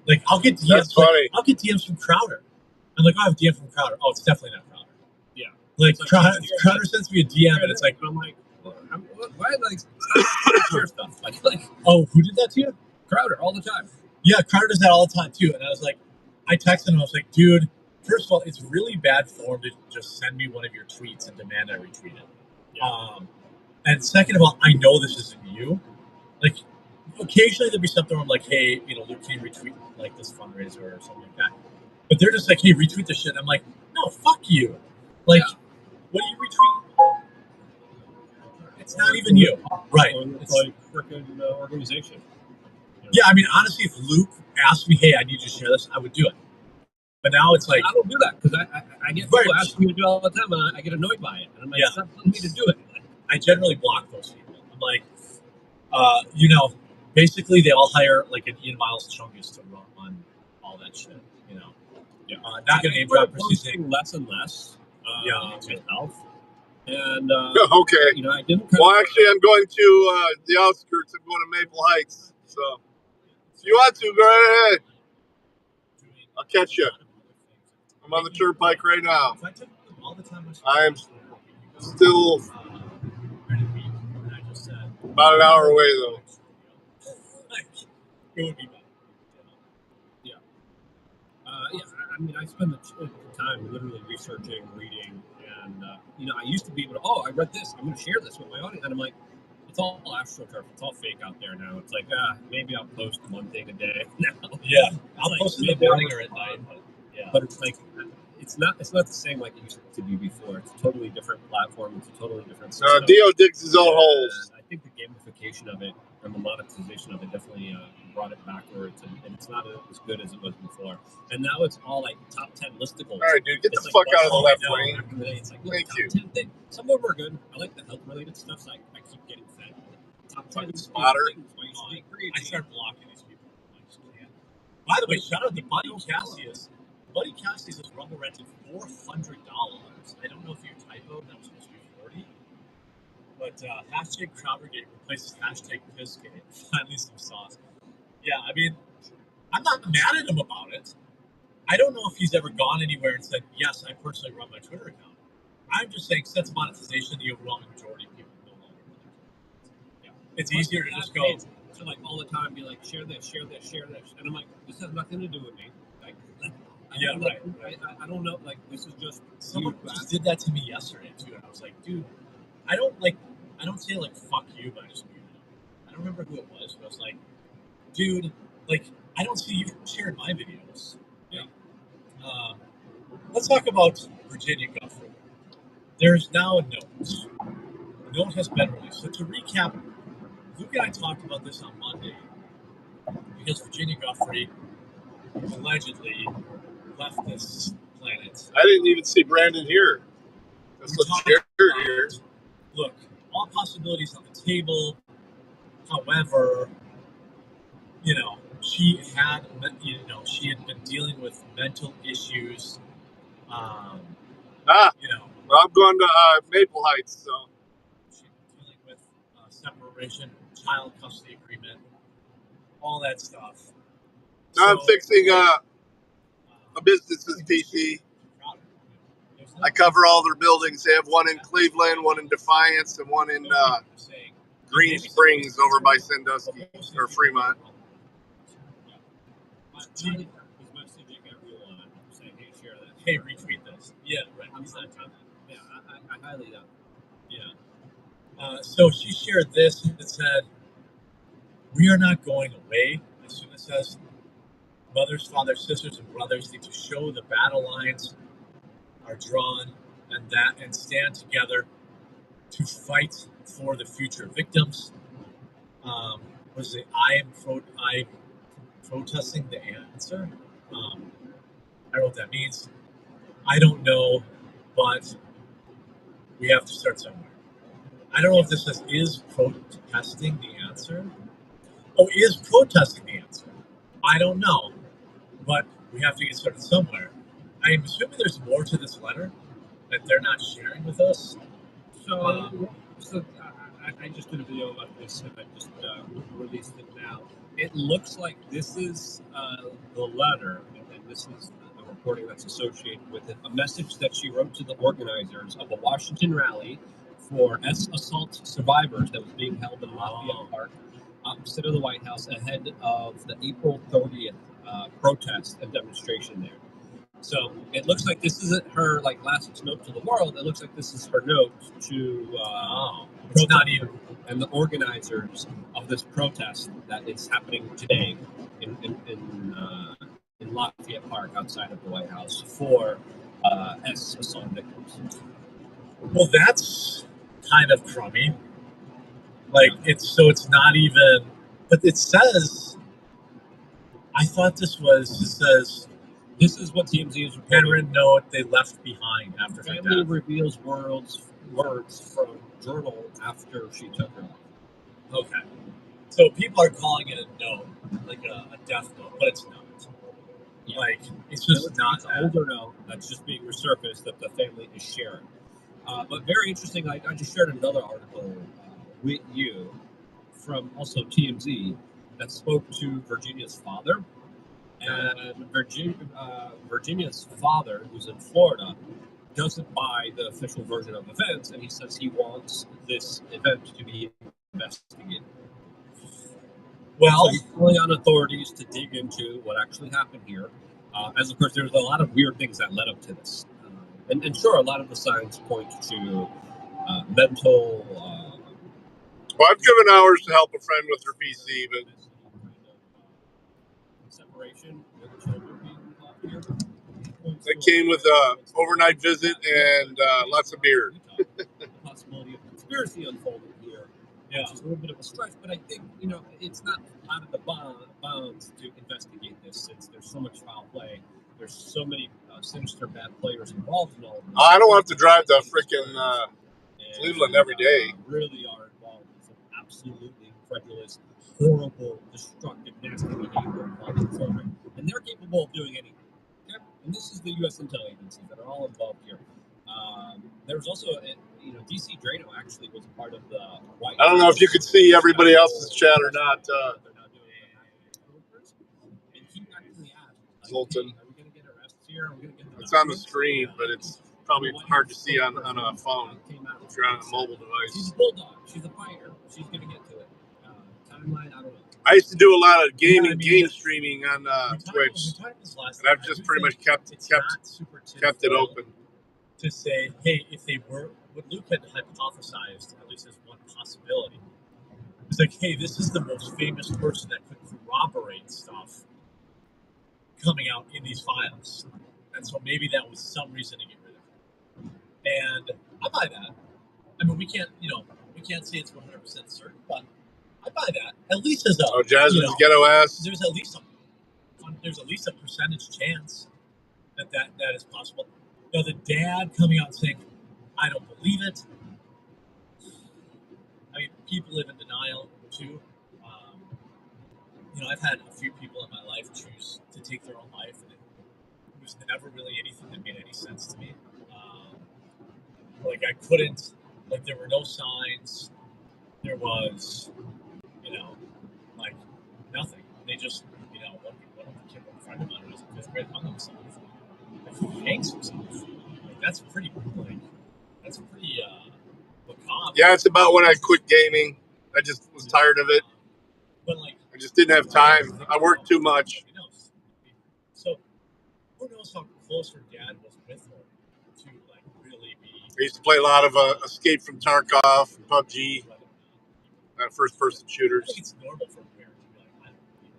Like I'll get DMs. That's funny. I'll get DMs from Crowder. I'm like, oh, I have a DM from Crowder. Oh, it's definitely not Crowder. Yeah. Like Crowder sends me a DM, and it's like, I'm like, why like share stuff? Like, oh, who did that to you? Crowder all the time. Yeah, Crowder does that all the time too. And I was like, I texted him. I was like, dude, first of all, it's really bad form to just send me one of your tweets and demand I retweet it. Yeah. And second of all, I know this isn't you. Like, occasionally there'll be something where I'm like, hey, you know, Luke, can you retweet like this fundraiser or something like that? But they're just like, hey, retweet this shit. And I'm like, no, fuck you. Like, what do you retweet? It's not even you. Right. It's like freaking organization. Yeah, I mean, honestly, if Luke asked me, hey, I need you to share this, I would do it. But now it's like, I don't do that because I get people asking me to do it all the time, and I get annoyed by it. And I'm like, stop telling me to do it. I generally block those people. I'm like, you know, basically they all hire like an Ian Miles Chungus to run all that shit. You know, not gonna name drop posting less and less. Myself. And okay. You know, I didn't. Well, actually, I'm going to the outskirts. I'm going to Maple Heights. So, if you want to, go right ahead. I'll catch you. I'm on the turnpike right now. I am still about an hour away, though. It would be bad. Yeah. Yeah. I mean, I spend the time literally researching, reading, and you know, I used to be able to. Oh, I read this. I'm going to share this with my audience, and I'm like, it's all astroturf. It's all fake out there now. It's like, maybe I'll post one thing a day now. Yeah, I'll post in the morning or at night. But it's like, it's not the same like it used to be before. It's a totally different platform. It's a totally different system. Dio digs his own holes. I think the gamification of it and the monetization of it definitely brought it backwards, and it's not as good as it was before. And now it's all like top 10 listables. All right, dude, get the fuck out of the left lane. It's like, thank you. 10 things. Some of them are good. I like the health-related stuff, so I keep getting fed. Top 10 spotter. I start blocking these people. I just can't. By the way, shout out to Buddy Cassius. Buddy Cassius has rumble rented $400. I don't know if you typoed, that was supposed to be 40. But hashtag Crowdergate replaces hashtag Pissgate. Finally some sauce. Yeah, I mean, I'm not mad at him about it. I don't know if he's ever gone anywhere and said, yes, I personally run my Twitter account. I'm just saying, since monetization, the overwhelming majority of people no longer run their Twitter accounts. Yeah. It's easier to just go to like all the time, be like, share this, share this, share this. And I'm like, this has nothing to do with me. Like, I don't know. Like, this is just someone just did that to me yesterday too, and I was like, dude, I don't say like fuck you, but I just muted him. I don't remember who it was, but I was like, dude, like I don't see you sharing my videos. Yeah. Let's talk about Virginia Guthrie. There's now a note. The note has been released. So to recap, Luke and I talked about this on Monday because Virginia Guthrie allegedly left this planet. I didn't even see Brandon here. That's here. Look, all possibilities on the table. However, you know, she had been dealing with mental issues. You know, well, I'm going to Maple Heights, so she's dealing with separation, child custody agreement, all that stuff. Now I'm fixing a business's PC. I cover all their buildings. They have one in Cleveland, one in Defiance, and one in Green Springs over by Sandusky or Fremont. Hey, retweet this. Yeah, right. Yeah, I highly doubt. Yeah. So she shared this and it said, "We are not going away." As soon as it says, "Mothers, fathers, sisters, and brothers need to show the battle lines are drawn and stand together to fight for the future victims." Was it I am protesting the answer? I don't know what that means. I don't know, but we have to start somewhere. I don't know if this is protesting the answer. Oh, is protesting the answer? I don't know, but we have to get started somewhere. I'm assuming there's more to this letter that they're not sharing with us. So I just did a video about this, and I just released it now. It looks like this is the letter, and this is the reporting that's associated with it. A message that she wrote to the organizers of a Washington rally for assault survivors that was being held in Lafayette Park, opposite of the White House, ahead of the April 30th protest and demonstration there. So it looks like this isn't her last note to the world. It looks like this is her note to It's not even. And the organizers of this protest that is happening today in Lafayette Park outside of the White House for assault victims. Well, that's kind of crummy. It's not even. But it says. I thought this says. This is what TMZ is reporting. Handwritten note they left behind after her Family death. reveals words from journal after she took her life. Okay. So people are calling it a note, like a death note, but it's not. Yeah. It's just not an older note that's just being resurfaced that the family is sharing. But very interesting, I just shared another article with you from also TMZ that spoke to Virginia's father. And Virginia's father, who's in Florida, doesn't buy the official version of events, and he says he wants this event to be investigated. Well, so he's calling on authorities to dig into what actually happened here. As of course, there's a lot of weird things that led up to this, and sure, a lot of the signs point to mental. Well, I've given hours to help a friend with her PC, but separation with children being involved here. That came with an overnight visit and lots of beer. The possibility of conspiracy unfolding here, which is a little bit of a stretch, but I think it's not out of the bounds to investigate this since there's so much foul play. There's so many sinister bad players involved in all of this. I don't have to drive to freaking Cleveland every day. Really are involved in some absolutely incredulous, horrible, destructive, nasty behavior involving children, and they're capable of doing anything. Okay? And this is the U.S. intel agencies that are all involved here. There was also, DC Drano actually was a part of the White House. I don't know if you could see everybody else's chat or not. Zoltan. It's on the screen, but it's probably hard to see on a phone if you're on a mobile device. She's a bulldog. She's a fighter. She's going to get to it. Timeline, I don't know. I used to do a lot of game streaming on Twitch, and I've just pretty much kept it open. To say, hey, if they were, what Luke had hypothesized, at least as one possibility, was like, hey, this is the most famous person that could corroborate stuff coming out in these files. And so maybe that was some reason to get rid of it. And I buy that. I mean, we can't say it's 100% certain, but I buy that. At least as a Jasmine's ghetto ass. There's at least a percentage chance that is possible. Now, the dad coming out and saying, I don't believe it. I mean, people live in denial, too. I've had a few people in my life choose to take their own life, and it was never really anything that made any sense to me. I couldn't, there were no signs. There was, nothing. They just, one of the kids, a friend of mine was in 5th grade, hung himself. He hangs himself. That's pretty macabre. Yeah, it's about when I quit gaming. I just was tired of it. But I just didn't have time. I worked too much. So who knows how close her dad was with her to really be. I used to play a lot of Escape from Tarkov, PUBG, first-person shooters. I think it's normal for a parent to be I don't believe it.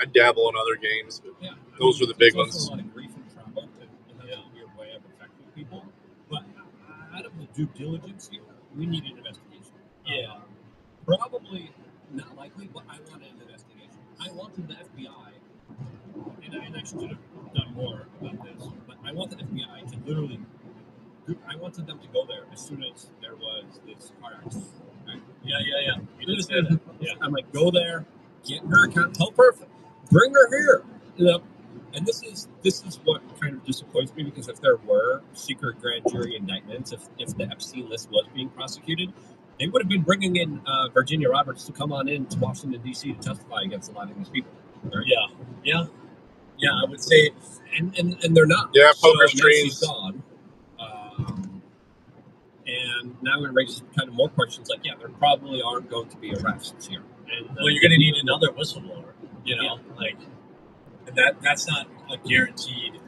I dabble in other games, but those were the big ones. Also a lot of grief and trauma and that's a weird way of affecting people. But out of the due diligence here, we need an investigation. Yeah. Probably not likely, but I wanted an investigation. I wanted the FBI, and and I should have done more about this, but I want the FBI to literally. I wanted them to go there as soon as there was this car accident. Right? Yeah. You did say that. Yeah. I'm like, go there, get her account, help her, bring her here. You know, and this is what kind of disappoints me, because if there were secret grand jury indictments, if the Epstein list was being prosecuted, they would have been bringing in Virginia Roberts to come on in to Washington D.C. to testify against a lot of these people. Right? Yeah. I would say, and they're not. Yeah, poker so now she's screens. gone. And now it raises kind of more questions. Like, yeah, there probably aren't going to be arrests here. And well, you're going to need another whistleblower. You know, like, and that's not a guaranteed.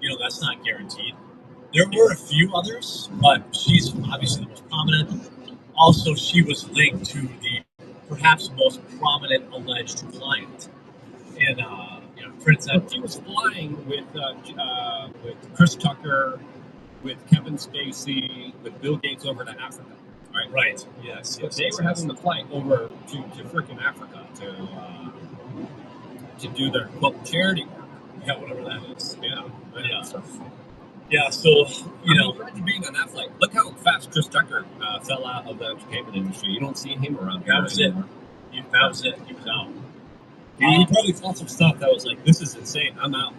You know, that's not guaranteed. There were a few others, but she's obviously the most prominent. Also, she was linked to the perhaps most prominent alleged client in, Prince Edward. She was flying with Chris Tucker, with Kevin Spacey, with Bill Gates over to Africa. Right. Yes. They were having the flight over to freaking Africa to do their charity work. Yeah, whatever that is. Yeah. Yeah. So imagine being on that flight. Look how fast Chris Tucker fell out of the entertainment industry. You don't see him around here. That was it. That was it. He was out. He probably saw some stuff that was like, "This is insane. I'm out."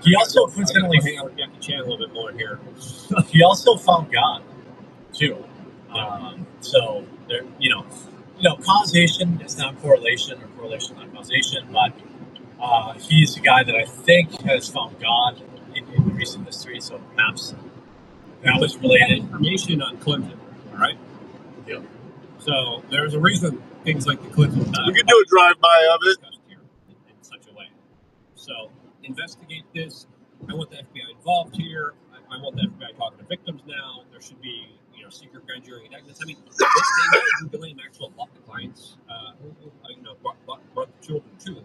He also coincidentally hang out with Jackie Chan a little bit more here. He also found God, too. So there, causation is not correlation, or correlation is not causation. But he's a guy that I think has found God in recent history. So perhaps that was related. Information on Clinton, all right? Yep. So there's a reason things like the Clinton. We could do a drive-by of it. Here in such a way. So investigate this. I want the FBI involved here. I want the FBI talking to victims now. There should be, secret grand jury indictments. I mean, they know who Ghislaine Maxwell bought the clients, brought the children to.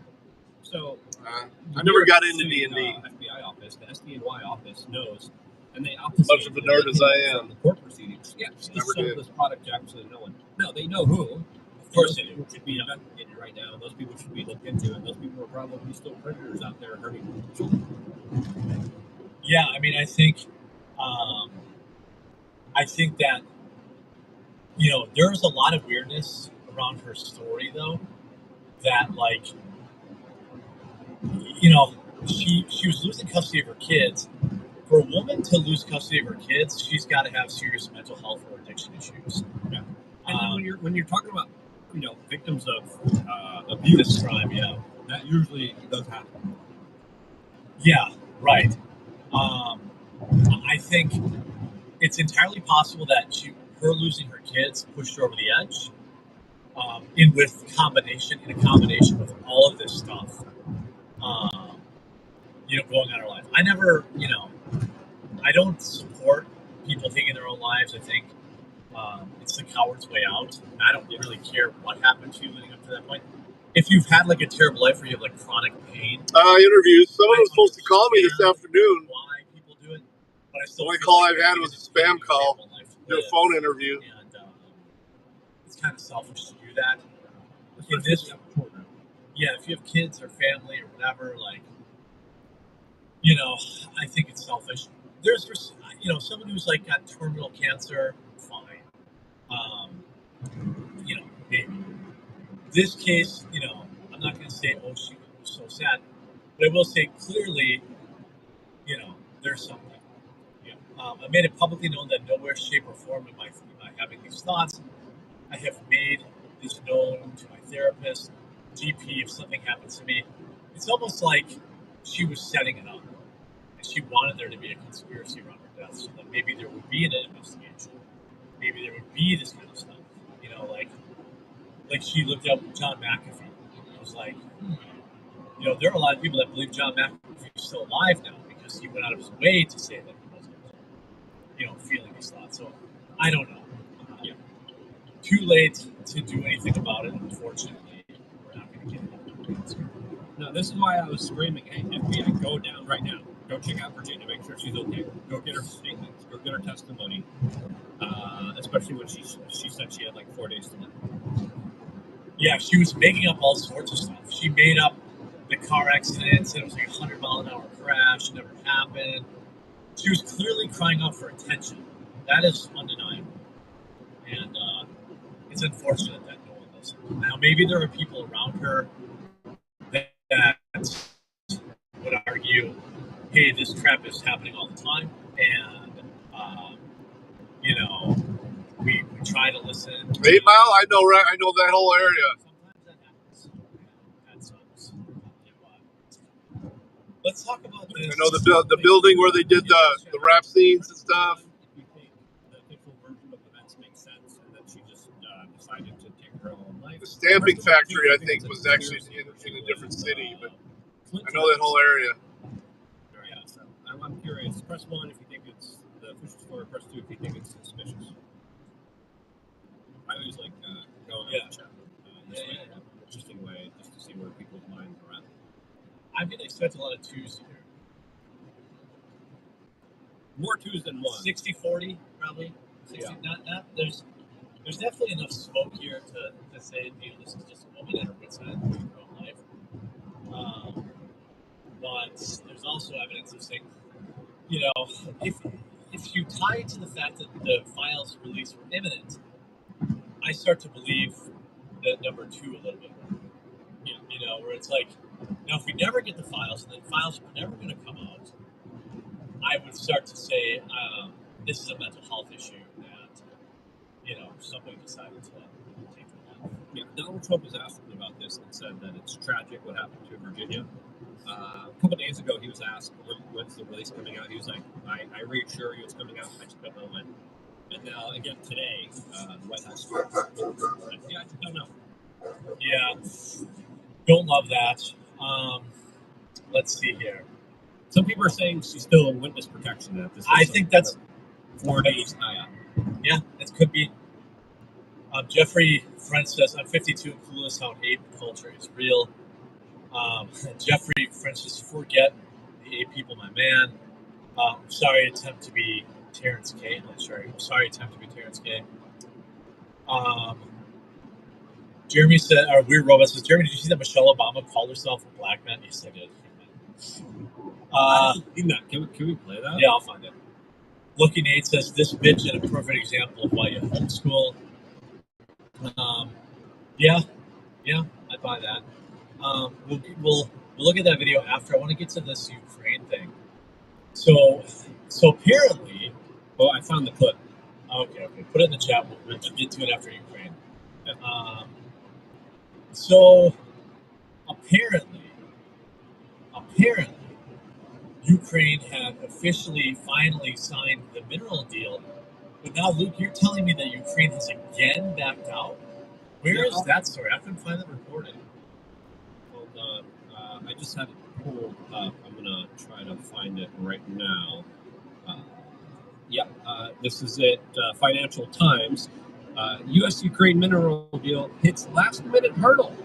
So I never got into D&D. FBI office, the SDNY office knows, and they opposite. Much of a nerd as I am. The court proceedings. Yeah, just Never sold did. this product to absolutely no one. No, they know who. Of course they do. Should be investigated right now. Those people should be looked into, and those people are probably still predators out there hurting children. Yeah, I mean, I think that there's a lot of weirdness around her story, though. That she was losing custody of her kids. For a woman to lose custody of her kids, she's got to have serious mental health or addiction issues. Yeah. And when you're talking about victims of abuse, crime, that usually does happen. Yeah, right. I think it's entirely possible that her losing her kids pushed her over the edge. In a combination with all of this stuff, going on in her life. I never, I don't support people taking their own lives. I think it's the coward's way out. I don't really care what happened to you leading up to that point. If you've had a terrible life where you have chronic pain. Interviews. Someone was supposed to call me this afternoon. Why people do it? But I still the only call I've had was a spam call. Do a phone interview. And it's kind of selfish to do that. If you have kids or family or whatever, I think it's selfish. There's someone who's got terminal cancer, fine. Maybe. This case, I'm not going to say, oh, she was so sad, but I will say clearly, there's something. I made it publicly known that nowhere, shape, or form am I having these thoughts. I have made this known to my therapist, GP, if something happens to me. It's almost like she was setting it up. And she wanted there to be a conspiracy around her death so that maybe there would be an investigation. Maybe there would be this kind of stuff. Like she looked up John McAfee. I was like, there are a lot of people that believe John McAfee is still alive now because he went out of his way to say that he wasn't, feeling these thoughts. So I don't know. Too late to do anything about it, unfortunately. We're not going to get it. No, this is why I was screaming, hey, FBI, go down right now. Go check out Virginia, make sure she's okay. Go get her statements. Go get her testimony. Especially when she said she had 4 days to live. Yeah, she was making up all sorts of stuff. She made up the car accident, said it was like a 100-mile-an-hour crash, it never happened. She was clearly crying out for attention. That is undeniable. And it's unfortunate that no one listened. Now, maybe there are people around her that would argue, hey, this crap is happening all the time, and, you know, we try to listen. 8 Mile, I know that whole area. Sometimes that happens. That sucks. Let's talk about this. I know the building where they did the rap scenes and stuff. If you think the official version of events makes sense, and then she just decided to take her own life. The stamping factory, I think, was actually in a different city, but I know that whole area. Yeah, so I'm curious. Press 1 if you think it's the official story. Press 2 if you think it's suspicious. I always like going on the chat. Interesting way just to see where people's minds are at. I'm going to expect a lot of 2s here. More 2s than 1. 60-40, probably. 60, not, there's definitely enough smoke here to say, you know, this is just a woman at her wit's end in her own life. But there's also evidence of saying, you know, if you tie it to the fact that the files release were imminent, I start to believe that number 2 a little bit more. You know, where it's like, now if we never get the files, and then files are never going to come out, I would start to say this is a mental health issue that, you know, somebody decided to take their life. Yeah, Donald Trump was asked about this and said that it's tragic what happened to Virginia. A couple of days ago, he was asked when's the release coming out. He was like, I reassure you it's coming out. I just don't know when. And now, again, today, the White House said, yeah, I just don't know. Yeah, don't love that. Let's see here. Some people are saying she's still in witness protection at this. I think that's 4 days. Yeah, it could be. Jeffrey French says, I'm 52 and clueless how hate culture is real. Jeffrey French says, forget the 8 people, my man. Sorry, attempt to be Terrence K. Sorry, attempt to be Terrence K. Jeremy said, or Weird Robot says, Jeremy, did you see that Michelle Obama called herself a black man? Yes, I did. Can we play that? Yeah, I'll find it. Looking Nate says, this bitch is a perfect example of why you homeschool. Yeah, I buy that. We'll look at that video after. I want to get to this Ukraine thing. So apparently, I found the clip. Okay. Put it in the chat. We'll get to it after Ukraine. So apparently, Ukraine had finally signed the mineral deal. But now, Luke, you're telling me that Ukraine has again backed out? Where is that story? I couldn't find that reported. Hold on. I just had it pulled up. I'm going to try to find it right now. This is it. Financial Times. U.S.-Ukraine mineral deal hits last-minute hurdle.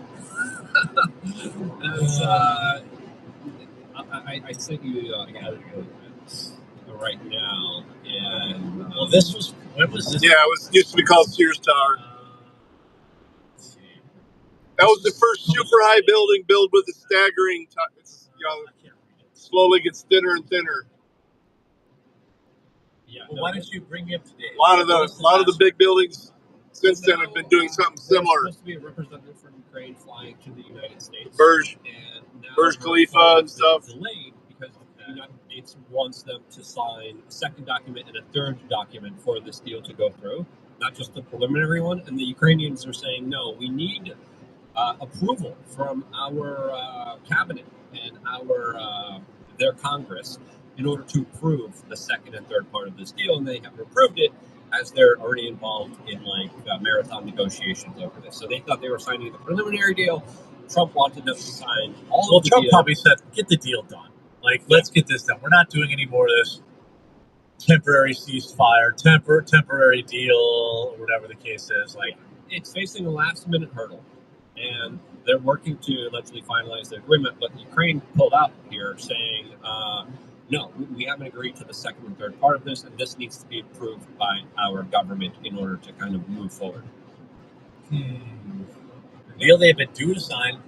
I sent you right now. And this was, when was this? Yeah, it used to be called Sears Tower. Let's see. That was the first super high building built with a staggering, slowly gets thinner and thinner. Yeah. Well, why don't you bring me up to date? A lot of the big buildings since then have been doing something similar. Supposed to be a representative from Ukraine flying to the United States. Burj Khalifa and stuff. Delayed because the United States wants them to sign a second document and a third document for this deal to go through, not just the preliminary one. And the Ukrainians are saying, no, we need approval from our cabinet and their Congress in order to approve the second and third part of this deal, and they have approved it as they're already involved in marathon negotiations over this. So they thought they were signing the preliminary deal. Trump wanted them to sign all of the Trump deal. probably said, get the deal done. Let's get this done. We're not doing any more of this temporary ceasefire, temporary deal, or whatever the case is. It's facing a last-minute hurdle, and they're working to allegedly finalize the agreement, but Ukraine pulled out here saying, no, we haven't agreed to the second and third part of this, and this needs to be approved by our government in order to kind of move forward. The deal they've been due to sign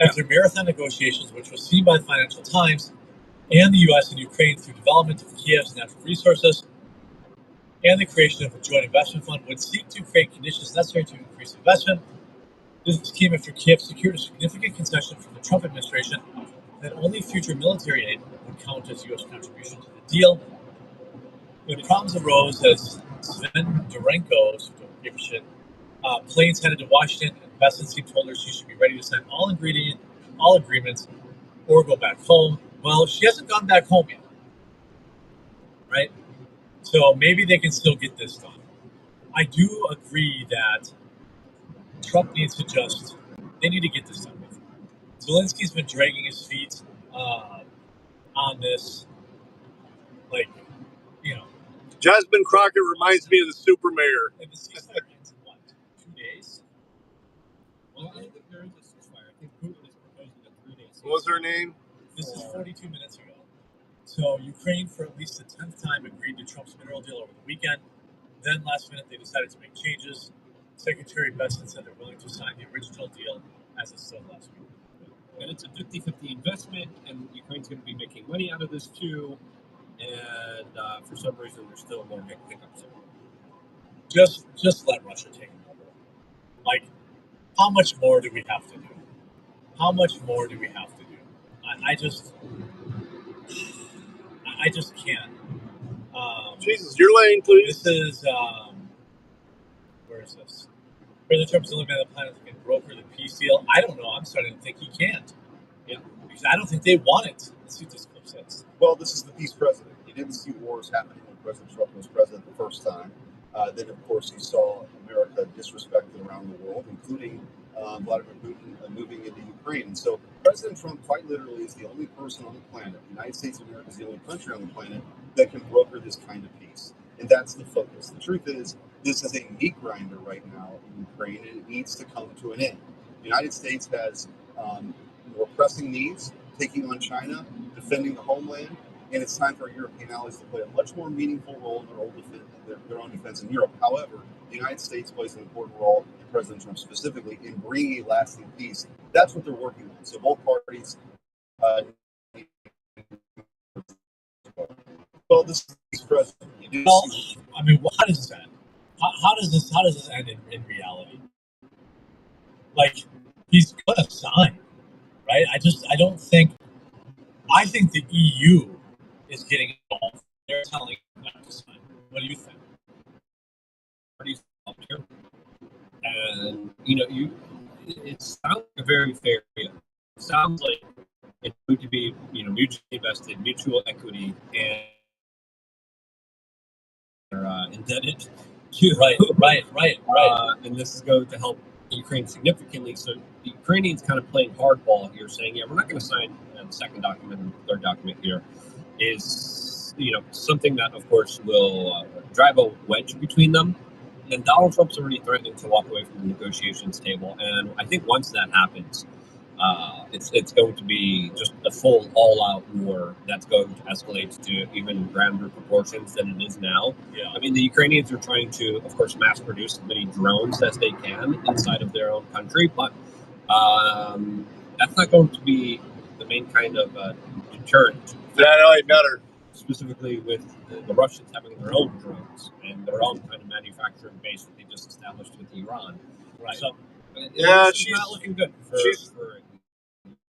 After marathon negotiations, which was seen by the Financial Times and the U.S. and Ukraine through development of Kiev's natural resources and the creation of a joint investment fund, would seek to create conditions necessary to increase investment. This came after Kiev secured a significant concession from the Trump administration that only future military aid would count as U.S. contribution to the deal. When problems arose, as Sven Durenko, who don't give a shit, planes headed to Washington, and Besenstein told her she should be ready to sign all agreements or go back home. Well, she hasn't gone back home yet, right? So maybe they can still get this done. I do agree that Trump needs to they need to get this done with. Zelensky's been dragging his feet on this, like, you know. Jasmine Crockett reminds me of the super mayor. And the ceasefire ends in what, 2 days? Well, I think there is a ceasefire. I think Putin is proposing a 3-day ceasefire. What was her name? This is 42 minutes ago. So Ukraine, for at least the 10th time, agreed to Trump's mineral deal over the weekend. Then last minute, they decided to make changes. Secretary Besson said they're willing to sign the original deal as it stood last week. And it's a 50-50 investment, and Ukraine's going to be making money out of this too. And for some reason, there's still more hiccups. Just let Russia take it over. Like, how much more do we have to do? How much more do we have to do? I just can't. Jesus, your lane, please. This is where is this? President Trump's the only man on the planet that can broker the peace deal. I don't know. I'm starting to think he can't. Yeah, because I don't think they want it. Let's see what this clip says. Well, this is the peace president. He didn't see wars happening when President Trump was president the first time. Then, of course, he saw America disrespected around the world, including Vladimir Putin moving into Ukraine. And so President Trump quite literally is the only person on the planet, the United States of America is the only country on the planet that can broker this kind of peace. And that's the focus. The truth is, this is a meat grinder right now in Ukraine, and it needs to come to an end. The United States has more pressing needs, taking on China, defending the homeland, and it's time for our European allies to play a much more meaningful role in their own defense in Europe. However, the United States plays an important role, and President Trump specifically, in bringing a lasting peace. That's what they're working on. So both parties. Well, this is president. Well, I mean, how does that? How does this end in reality? Like, he's gonna sign, right? I don't think. I think the EU is getting involved. They're telling him not to sign. What do you think? And it sounds like a very fair deal. It sounds like it's going to be mutually invested, mutual equity, and indebted to right. And this is going to help Ukraine significantly. So the Ukrainians kind of playing hardball here, saying, "Yeah, we're not going to sign the second document and the third document here." Is something that, of course, will drive a wedge between them. And Donald Trump's already threatening to walk away from the negotiations table. And I think once that happens, it's going to be just a full all-out war that's going to escalate to even grander proportions than it is now. Yeah. I mean, the Ukrainians are trying to, of course, mass produce as many drones as they can inside of their own country, but that's not going to be the main kind of deterrent. That ain't better. Specifically with the Russians having their own drones and their own kind of manufacturing base that they just established with Iran. Right. So, she's not looking good. She's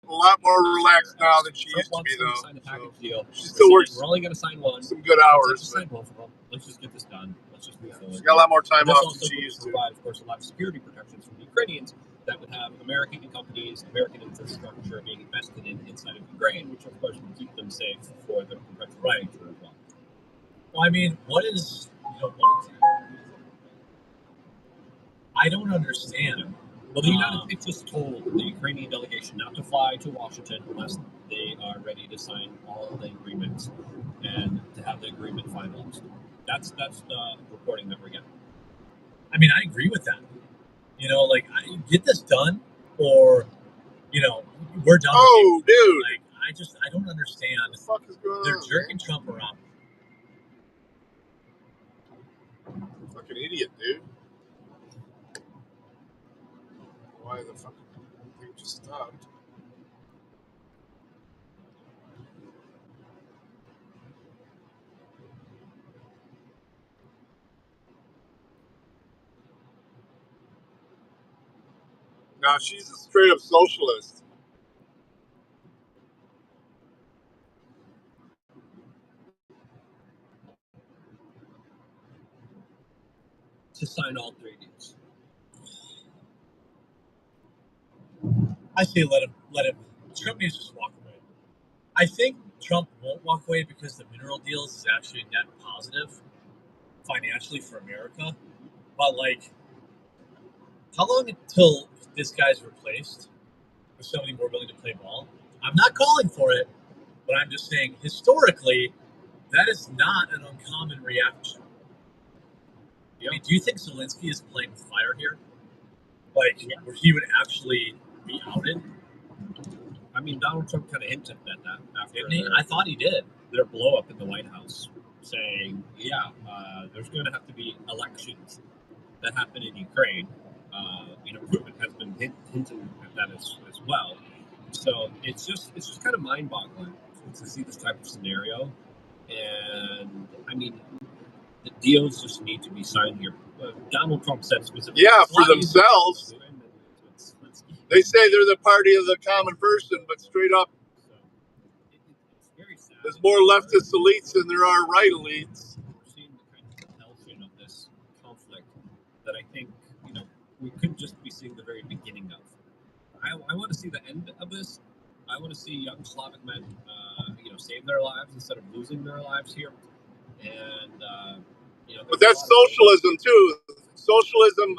a lot more relaxed now than she used to be, though. Sign the package deal. She still works. We're only going to sign one. Some good hours. Let's sign both of them. Let's just get this done. Let's just move forward. She's got a lot more time off than she used to. Provide, of course, a lot of security protections for the Ukrainians that would have American companies, American infrastructure being invested in inside of Ukraine, which of course would keep them safe for the future as well. Well, I mean, what is I don't understand. Well, the United States just told the Ukrainian delegation not to fly to Washington unless they are ready to sign all of the agreements and to have the agreement finalized. That's the reporting that we're getting. I mean, I agree with that. Get this done, or we're done. Oh, dude! I don't understand. What the fuck is going on? They're jerking Trump around. Fucking idiot, dude. Why the fuck thing just stopped? No, she's a straight up socialist. To sign all 3 deals. I say let him. Trump needs to just walk away. I think Trump won't walk away because the mineral deals is actually net positive financially for America. But like, how long until this guy's replaced with somebody more willing to play ball? I'm not calling for it, but I'm just saying historically, that is not an uncommon reaction. I mean, do you think Zelensky is playing with fire here? Like, where he would actually be outed? I mean, Donald Trump kind of hinted at that after Didn't he? I thought he did. Their blow up in the White House, saying, there's going to have to be elections that happen in Ukraine. Putin has been hinting at that as well. So it's just kind of mind-boggling to see this type of scenario. And I mean, the deals just need to be signed here. Donald Trump said specifically. Yeah, for themselves. They say they're the party of the common person, but straight up, it's very sad. there's more leftist elites than there are right elites. We're seeing the kind of propulsion of this conflict that I think, we could just be seeing the very beginning of. I want to see the end of this. I want to see young Slavic men, save their lives instead of losing their lives here. And, but that's socialism too. Socialism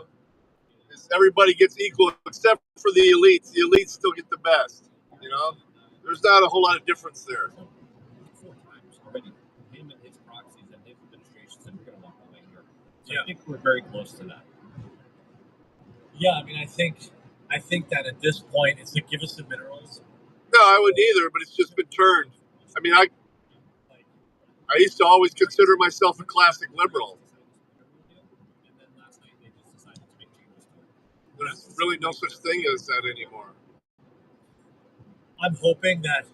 is everybody gets equal except for the elites. The elites still get the best. There's not a whole lot of difference there. 4 times already, him and his proxies and his administration said we're going to walk away here. So I think we're very close to that. Yeah, I mean, I think that at this point, it's like, give us the minerals. No, I wouldn't either, but it's just been turned. I mean, I used to always consider myself a classic liberal. There's really no such thing as that anymore. I'm hoping that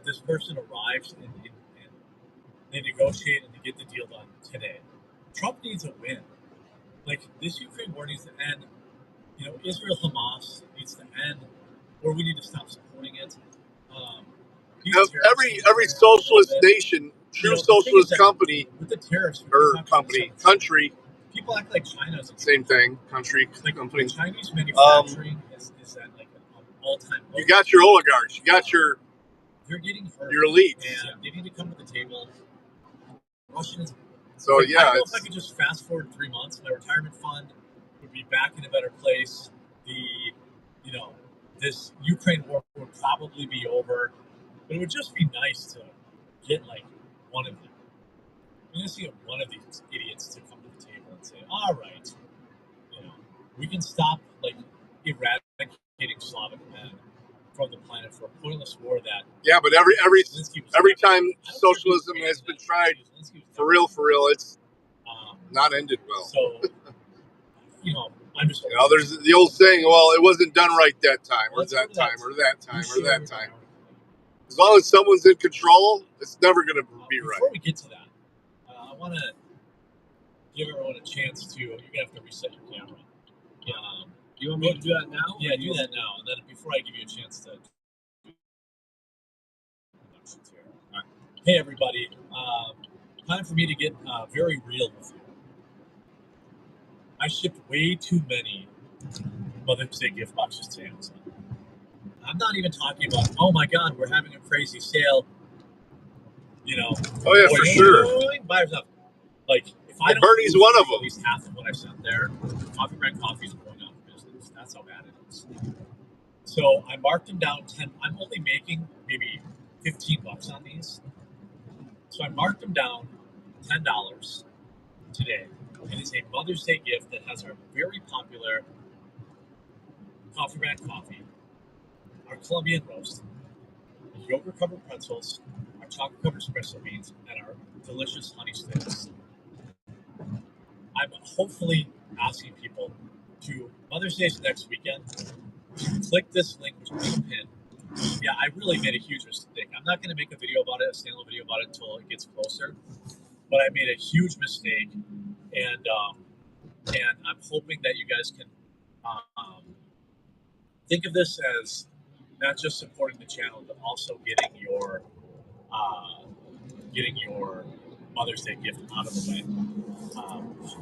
this person arrives and they negotiate and they get the deal done today. Trump needs a win. Like, this Ukraine war needs to end. Israel Hamas needs to end, or we need to stop supporting it. Every socialist nation, true socialist company, with the tariffs or country. People act like China is same thing. Country, company. Chinese manufacturing is at like an all-time low. You got your oligarchs. You got they're getting hurt. Your elites. And they need to come to the table. Russians. So I don't know if I could just fast forward 3 months. My retirement fund would be back in a better place. This Ukraine war would probably be over. But it would just be nice to get like one of them. I'm going to see one of these idiots to come to the table and say, all right, we can stop like eradicating Slavic men from the planet for a pointless war that. Yeah, but every time socialism has been tried for real, it's not ended well. So, I'm just. There's the old saying, well, it wasn't done right that time, or that time, or that time, or that time. As long as someone's in control, it's never going to be right. Before we get to that, I want to give everyone a chance to. You're going to have to reset your camera. You want me to do that now? Yeah, do that now. And then before I give you a chance to. Right. Hey, everybody. Time for me to get very real with you. I shipped way too many Mother's Day gift boxes to Amazon. I'm not even talking about, oh my God, we're having a crazy sale. Oh yeah, for sure. Buy yourself. Like, if I don't. Bernie's one of them. At least half of what I sent there. Coffee Brand Coffee is going out of business. That's how bad it is. So I marked them down 10. I'm only making maybe $15 on these. So I marked them down $10 today. It is a Mother's Day gift that has our very popular Coffee Brand Coffee, our Colombian roast, yogurt-covered pretzels, our chocolate-covered espresso beans, and our delicious honey sticks. I'm hopefully asking people to, Mother's Day is next weekend, click this link, which is a pin. Yeah, I really made a huge mistake. I'm not going to make a video about it, a standalone video about it until it gets closer. But I made a huge mistake, and I'm hoping that you guys can think of this as not just supporting the channel, but also getting your Mother's Day gift out of the way.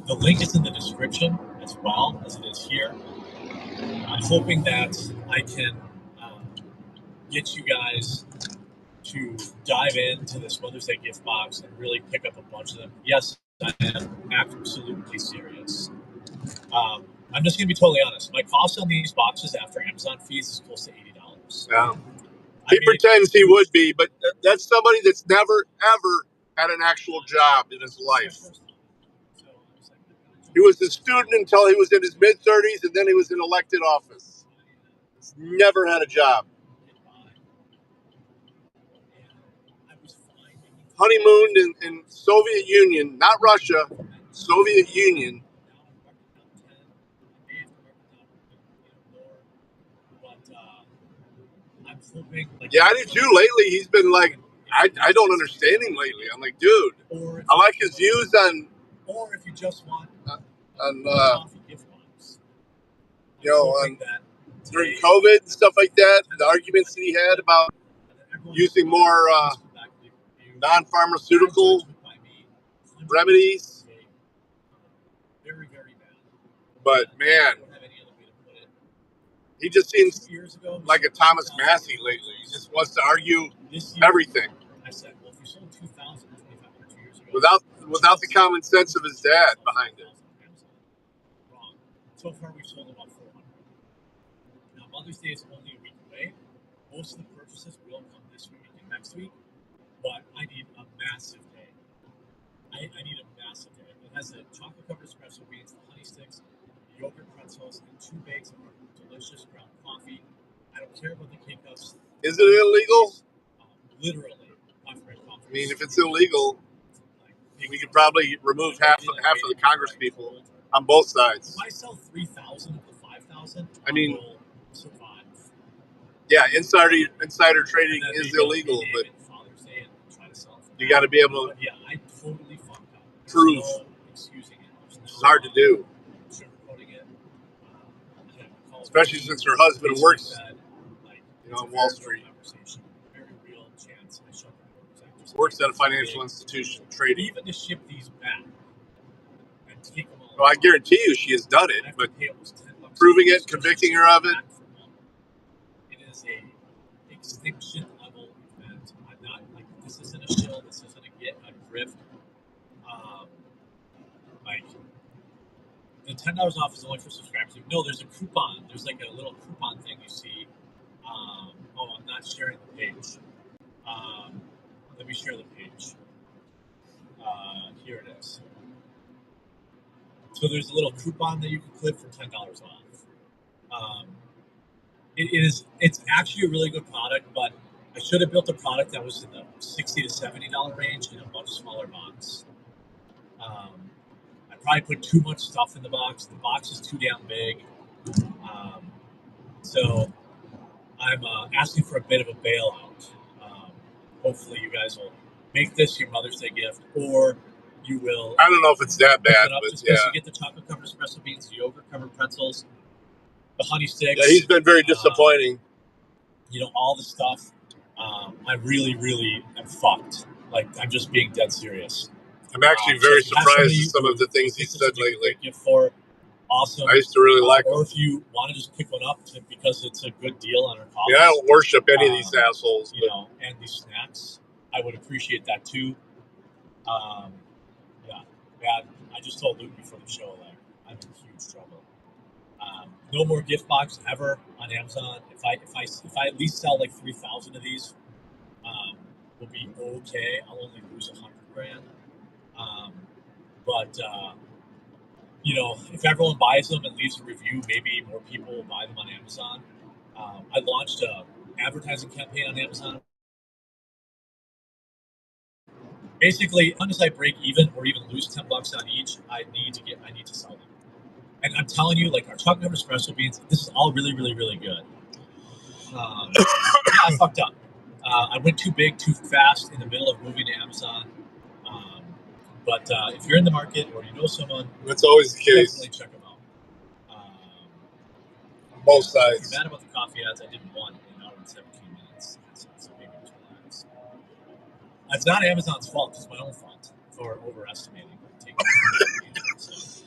The link is in the description as well as it is here. I'm hoping that I can get you guys to dive into this Mother's Day gift box and really pick up a bunch of them. Yes, I am absolutely serious. I'm just going to be totally honest. My cost on these boxes after Amazon fees is close to $80. Yeah. He pretends he would be, but that's somebody that's never, ever had an actual job in his life. He was a student until he was in his mid-30s, and then he was in elected office. He's never had a job. Honeymooned in Soviet Union, not Russia, Soviet Union. Yeah, I do too. Lately, he's been like, I don't understand him lately. I'm like, dude, I like his views on, or if you just want during COVID and stuff like that, the arguments that he had about using more non-pharmaceutical remedies. But man, he just seems like a Thomas Massey lately. He just wants to argue everything without the common sense of his dad behind it. So far, we've sold about 400. Now, Mother's Day is only a week away. Most of the purchases will come this week and next week, but I need a massive day. I need a massive day. It has the chocolate-covered espresso beans, the honey sticks, yogurt pretzels, and 2 bags of delicious ground coffee. I don't care about the K-Cups. Is it illegal? Literally. I mean, if it's illegal, we could probably remove half of the Congress people on both sides. If I sell 3,000 of the 5,000, I mean, will survive. Yeah, insider trading is illegal, but you got to be able to I totally fucked up. prove. It's hard to do, especially since her husband works, on Wall Street. Works at a financial institution trading. Even to ship these back. Well, I guarantee you she has done it, but proving it, convicting her of it. It is a extinction level event. I'm not like, this isn't a shill, this isn't a grift. Like, the $10 off is only for subscribers. No, there's a coupon. There's like a little coupon thing you see. I'm not sharing the page. Let me share the page. Here it is. So there's a little coupon that you can click for $10 off. It's actually a really good product, but I should have built a product that was in the $60 to $70 range in a much smaller box. I probably put too much stuff in the box. The box is too damn big. So I'm asking for a bit of a bailout. Hopefully you guys will make this your Mother's Day gift, or you will. I don't know if it's that bad, but yeah. You get the chocolate covered espresso beans, the yogurt covered pretzels, the honey sticks. Yeah, he's been very disappointing. All the stuff. I really, really am fucked. Like, I'm just being dead serious. I'm actually very surprised at some of the things he's said lately. Awesome. I used to really like him. Or if you want to just pick one up because it's a good deal on our coffee. Yeah, I don't worship any of these assholes. And these snacks, I would appreciate that too. I just told Luke before the show that I'm in huge trouble. No more gift box ever on Amazon. If I at least sell like 3,000 of these, we'll be okay. I'll only lose $100,000. But if everyone buys them and leaves a review, maybe more people will buy them on Amazon. I launched a advertising campaign on Amazon. Basically, unless I break even or even lose $10 on each, I need to sell them. And I'm telling you, like, our chocolate covered espresso beans, this is all really, really, really good. I fucked up. I went too big, too fast in the middle of moving to Amazon. But if you're in the market or you know someone, that's always the case. Definitely check them out. both If you're sides. mad about the coffee ads, I did one in an hour and 17 minutes. So maybe just relax. It's not Amazon's fault; it's my own fault for overestimating. So,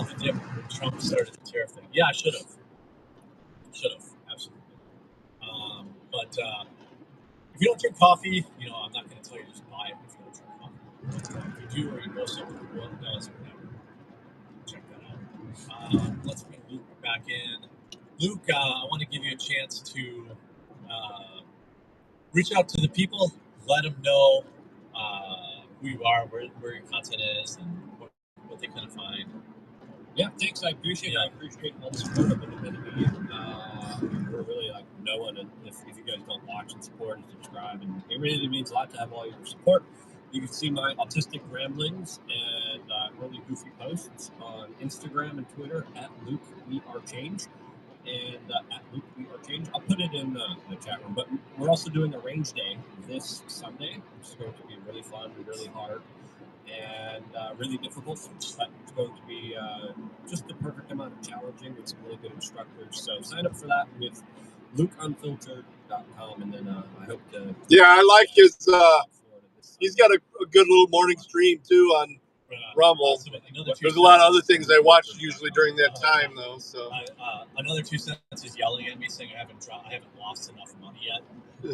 the dip when Trump started the tariff thing. Yeah, I should have. Absolutely. But if you don't drink coffee, I'm not going to tell you to just buy it if you don't drink coffee. But if you do, or you know someone who does, whatever, check that out. Let's bring Luke back in. Luke, I want to give you a chance to reach out to the people, let them know who you are, where your content is, and what they kind of find. Yeah, thanks. I appreciate it. I appreciate all the support of independent media. We're really like no one. If you guys don't watch and support and subscribe, and it really means a lot to have all your support. You can see my autistic ramblings and really goofy posts on Instagram and Twitter at Luke We Are Change and at Luke We Are Change. I'll put it in the chat room. But we're also doing a range day this Sunday, which is going to be really fun, really hard, and really difficult, but it's going to be just the perfect amount of challenging with some really good instructors. So sign up for that with LukeUnfiltered.com, and then I hope to. Yeah, I like his. He's got a good little morning stream too on Rumble. There's a lot of other things I watch usually during that time, though. So another 2 cents is yelling at me saying I haven't lost enough money yet.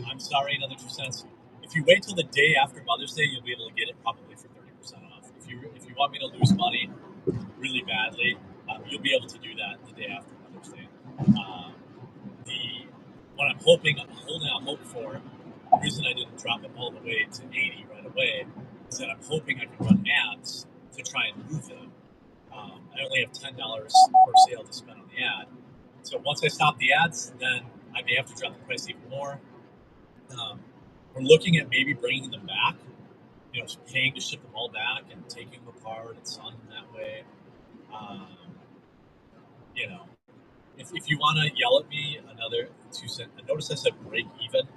I'm sorry, another 2 cents. If you wait till the day after Mother's Day, you'll be able to get it probably for 30% off. If you want me to lose money really badly, you'll be able to do that the day after Mother's Day. What I'm holding out hope for, the reason I didn't drop it all the way to 80 right away, is that I'm hoping I can run ads to try and move them. I only have $10 per sale to spend on the ad. So once I stop the ads, then I may have to drop the price even more. We're looking at maybe bringing them back, paying to ship them all back and taking them apart and selling them that way. If you want to yell at me, another 2 cents. Notice I said break even.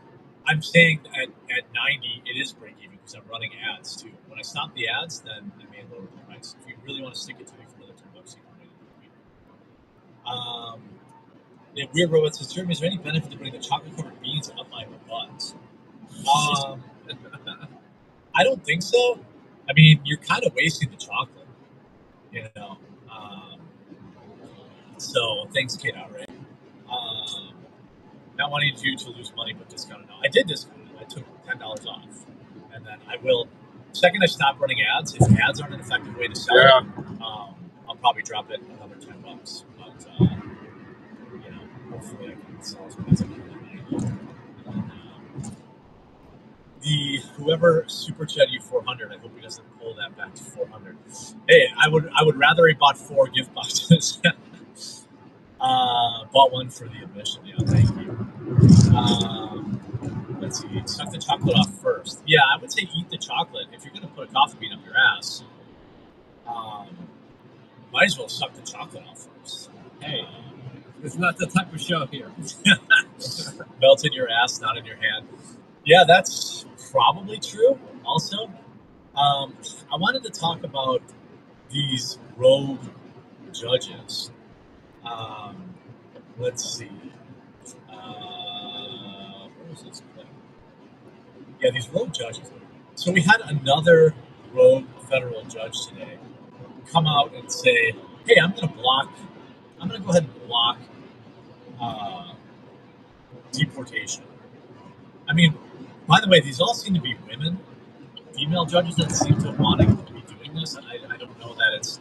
I'm saying at 90, it is break even because I'm running ads too. When I stop the ads, then I may lower the price. If you really want to stick it to me for another $10, you can make it. Weird Robot says, Jeremy, is there any benefit to putting the chocolate covered beans up my butt? I don't think so. I mean, you're kind of wasting the chocolate, So thanks, Kate Outright. Not wanting you to lose money, but discounted. No, I did discount it. I took $10 off, and then I will. Second, I stop running ads. If ads aren't an effective way to sell it, I'll probably drop it another $10. But hopefully, I can sell some ads. Whoever super chat you 400, I hope he doesn't pull that back to 400. Hey, I would rather he bought 4 gift boxes. Bought one for the admission. Yeah, thank you. Let's see. Suck the chocolate off first. Yeah, I would say eat the chocolate. If you're going to put a coffee bean up your ass, might as well suck the chocolate off first. Hey, it's not the type of show here. Melt in your ass, not in your hand. Yeah, that's probably true. Also, I wanted to talk about these rogue judges. Let's see. Where was this clip? Yeah, these rogue judges. So we had another rogue federal judge today come out and say, hey, I'm going to go ahead and block deportation. I mean, by the way, these all seem to be women, female judges that seem to want to be doing this. I don't know that it's,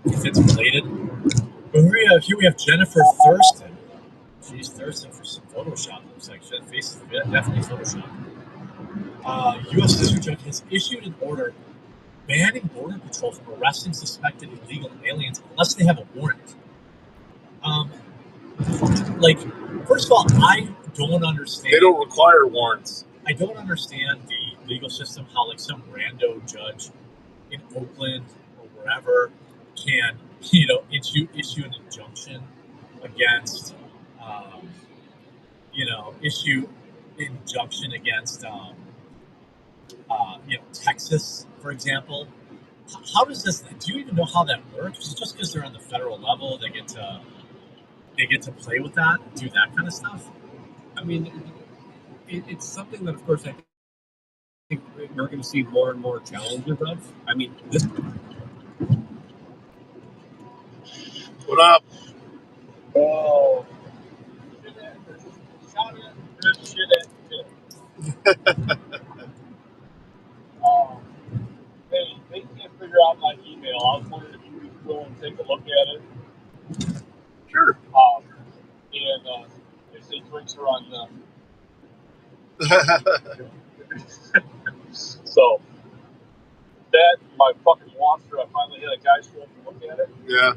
if it's related. But here we have Jennifer Thurston. She's thirsting for some Photoshop. Looks like that face is definitely Photoshop. U.S. District Judge has issued an order banning Border Patrol from arresting suspected illegal aliens unless they have a warrant. First of all, I don't understand. They don't require warrants. I don't understand the legal system, how some rando judge in Oakland or wherever can, issue an injunction against, Texas, for example, how does this? Do you even know how that works? Is it just because they're on the federal level, they get to play with that, do that kind of stuff? I mean, it's something that, of course, I think we're going to see more and more challenges of. I mean, this. What up? Oh. Hey, they can't figure out my email. I was wondering if you would go and take a look at it. Sure. And they say drinks are on them. So that my fucking monster, I finally had a guy show up and look at it. Yeah.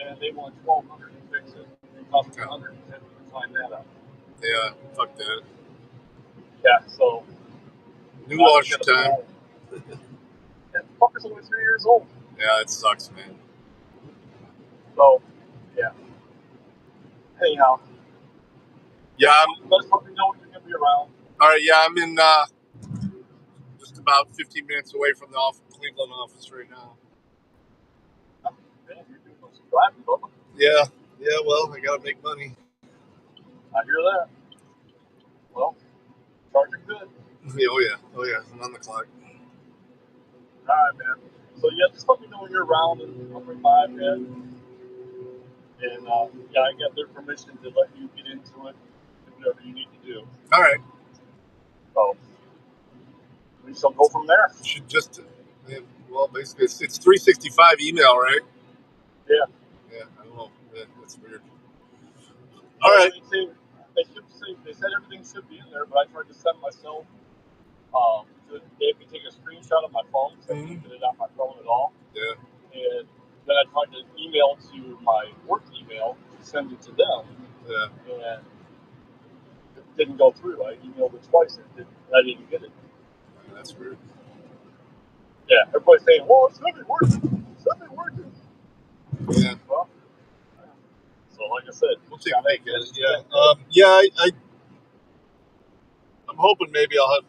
And they want $1,200 to fix it. It cost me $150 to find that out. Yeah. Fuck that. Yeah. So New washer time. Yeah, the fucker's only 3 years old. Yeah, it sucks, man. So yeah. Anyhow. Yeah. Let's let me know when you're gonna be around. All right. Yeah, I'm in just about 15 minutes away from the Cleveland office right now. Man, you're doing some driving, brother. Yeah. Yeah. Well, I gotta make money. I hear that. Well, charging good. Oh yeah. Oh yeah. I'm on the clock. All right, man. So yeah, just let me know when you're around, and I'll bring by, man. And yeah, I got their permission to let you get into it, whatever you need to do. All right. So we shall go from there. Should just. Well, basically, it's 365 email, right? Yeah. Yeah. I don't know. Yeah, that's weird. All right. They said everything should be in there, but I tried to send myself. They had me take a screenshot of my phone, so I couldn't get it on my phone at all. Yeah. And then I tried to email to my work email to send it to them. Yeah. And it didn't go through. I emailed it twice and I didn't get it. Yeah, that's weird. Yeah, everybody's saying, well, it's going to be working. It's going to be working. Yeah. Well, so like I said, we'll take a look at it. Yeah. Yeah. I'm hoping maybe I'll have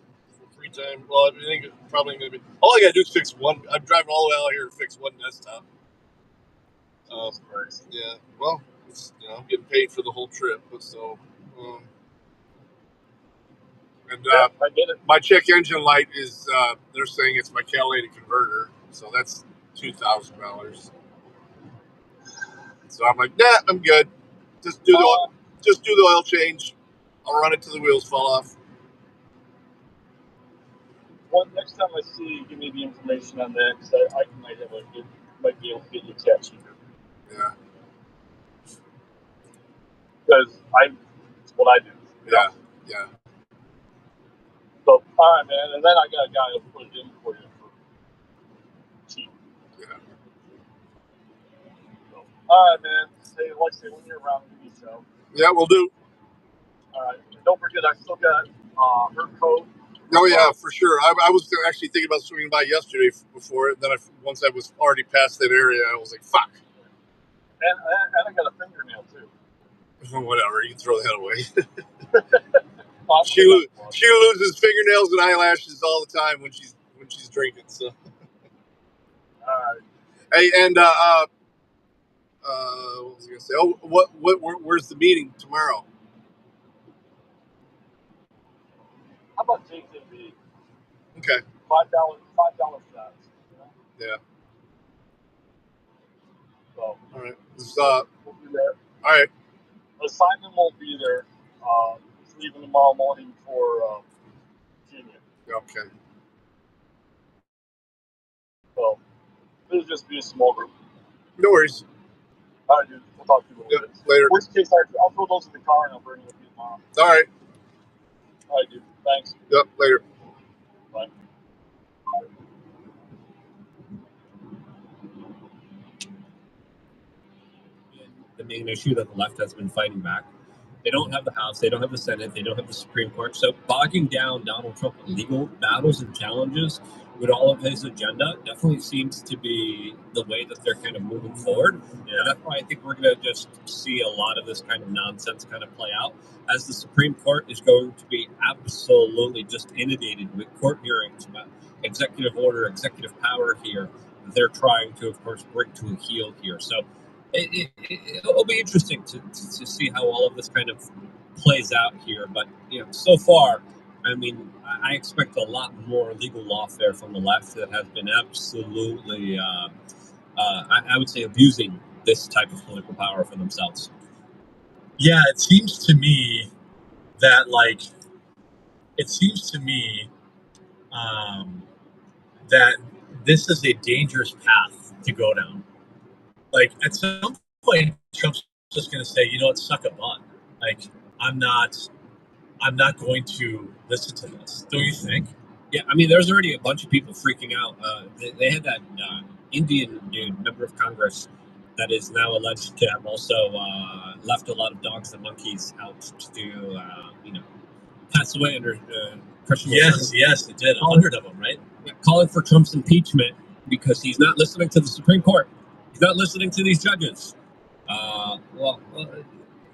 free time. Well, I think it's probably going to be. All I got to do is fix one. I'm driving all the way out here to fix one desktop. Yeah. Well, it's, I'm getting paid for the whole trip, but so. And I get it. My check engine light is. They're saying it's my catalytic converter, so that's $2,000. So I'm like, nah, I'm good. Just do the oil change. I'll run it till the wheels fall off. Well, next time I see you, give me the information on that, because I might be able to get you cat cheaper. Yeah. Because it's what I do. Yeah. Yeah. So, all right, man. And then I got a guy who'll put it in for you for cheap. Yeah. So, all right, man. Say, like I say, when you're around, give me a show. Yeah, we'll do. All right. And don't forget, I still got her coat. Oh yeah, for sure. I was actually thinking about swinging by yesterday before it. Then once I was already past that area, I was like, "Fuck." And I got a fingernail too. Whatever, you can throw that away. She loses fingernails and eyelashes all the time when she's drinking. So. All right. Hey, and what was I gonna say? Oh, where's the meeting tomorrow? How about JTV? Okay. $5 shots. Yeah. So. All right. We'll be there. All right. Simon won't be there. He's leaving tomorrow morning for Virginia. Okay. So it'll just be a small group. No worries. All right, dude. We'll talk to you a little bit. Later. Worst case, I'll throw those in the car and I'll bring them with you tomorrow. All right. All right, dude. Thanks. Yep. Later. Bye. The main issue that the left has been fighting back. They don't have the House, they don't have the Senate, they don't have the Supreme Court. So bogging down Donald Trump with legal battles and challenges with all of his agenda definitely seems to be the way that they're kind of moving forward. Yeah. And that's why I think we're going to just see a lot of this kind of nonsense kind of play out, as the Supreme Court is going to be absolutely just inundated with court hearings about executive order, executive power here, they're trying to, of course, bring to a heel here. So it'll be interesting to see how all of this kind of plays out here. But, so far, I mean, I expect a lot more legal lawfare from the left that has been absolutely, I would say, abusing this type of political power for themselves. Yeah, it seems to me that, that this is a dangerous path to go down. Like, at some point, Trump's just going to say, suck a butt. Like, I'm not going to listen to this. Don't you think? Yeah, I mean, there's already a bunch of people freaking out. They had that Indian dude, member of Congress, that is now alleged to have also left a lot of dogs and monkeys out to, pass away under questionable circumstances. Yes, it did. 100 of them, right? Yeah, calling for Trump's impeachment because he's not listening to the Supreme Court. He's not listening to these judges.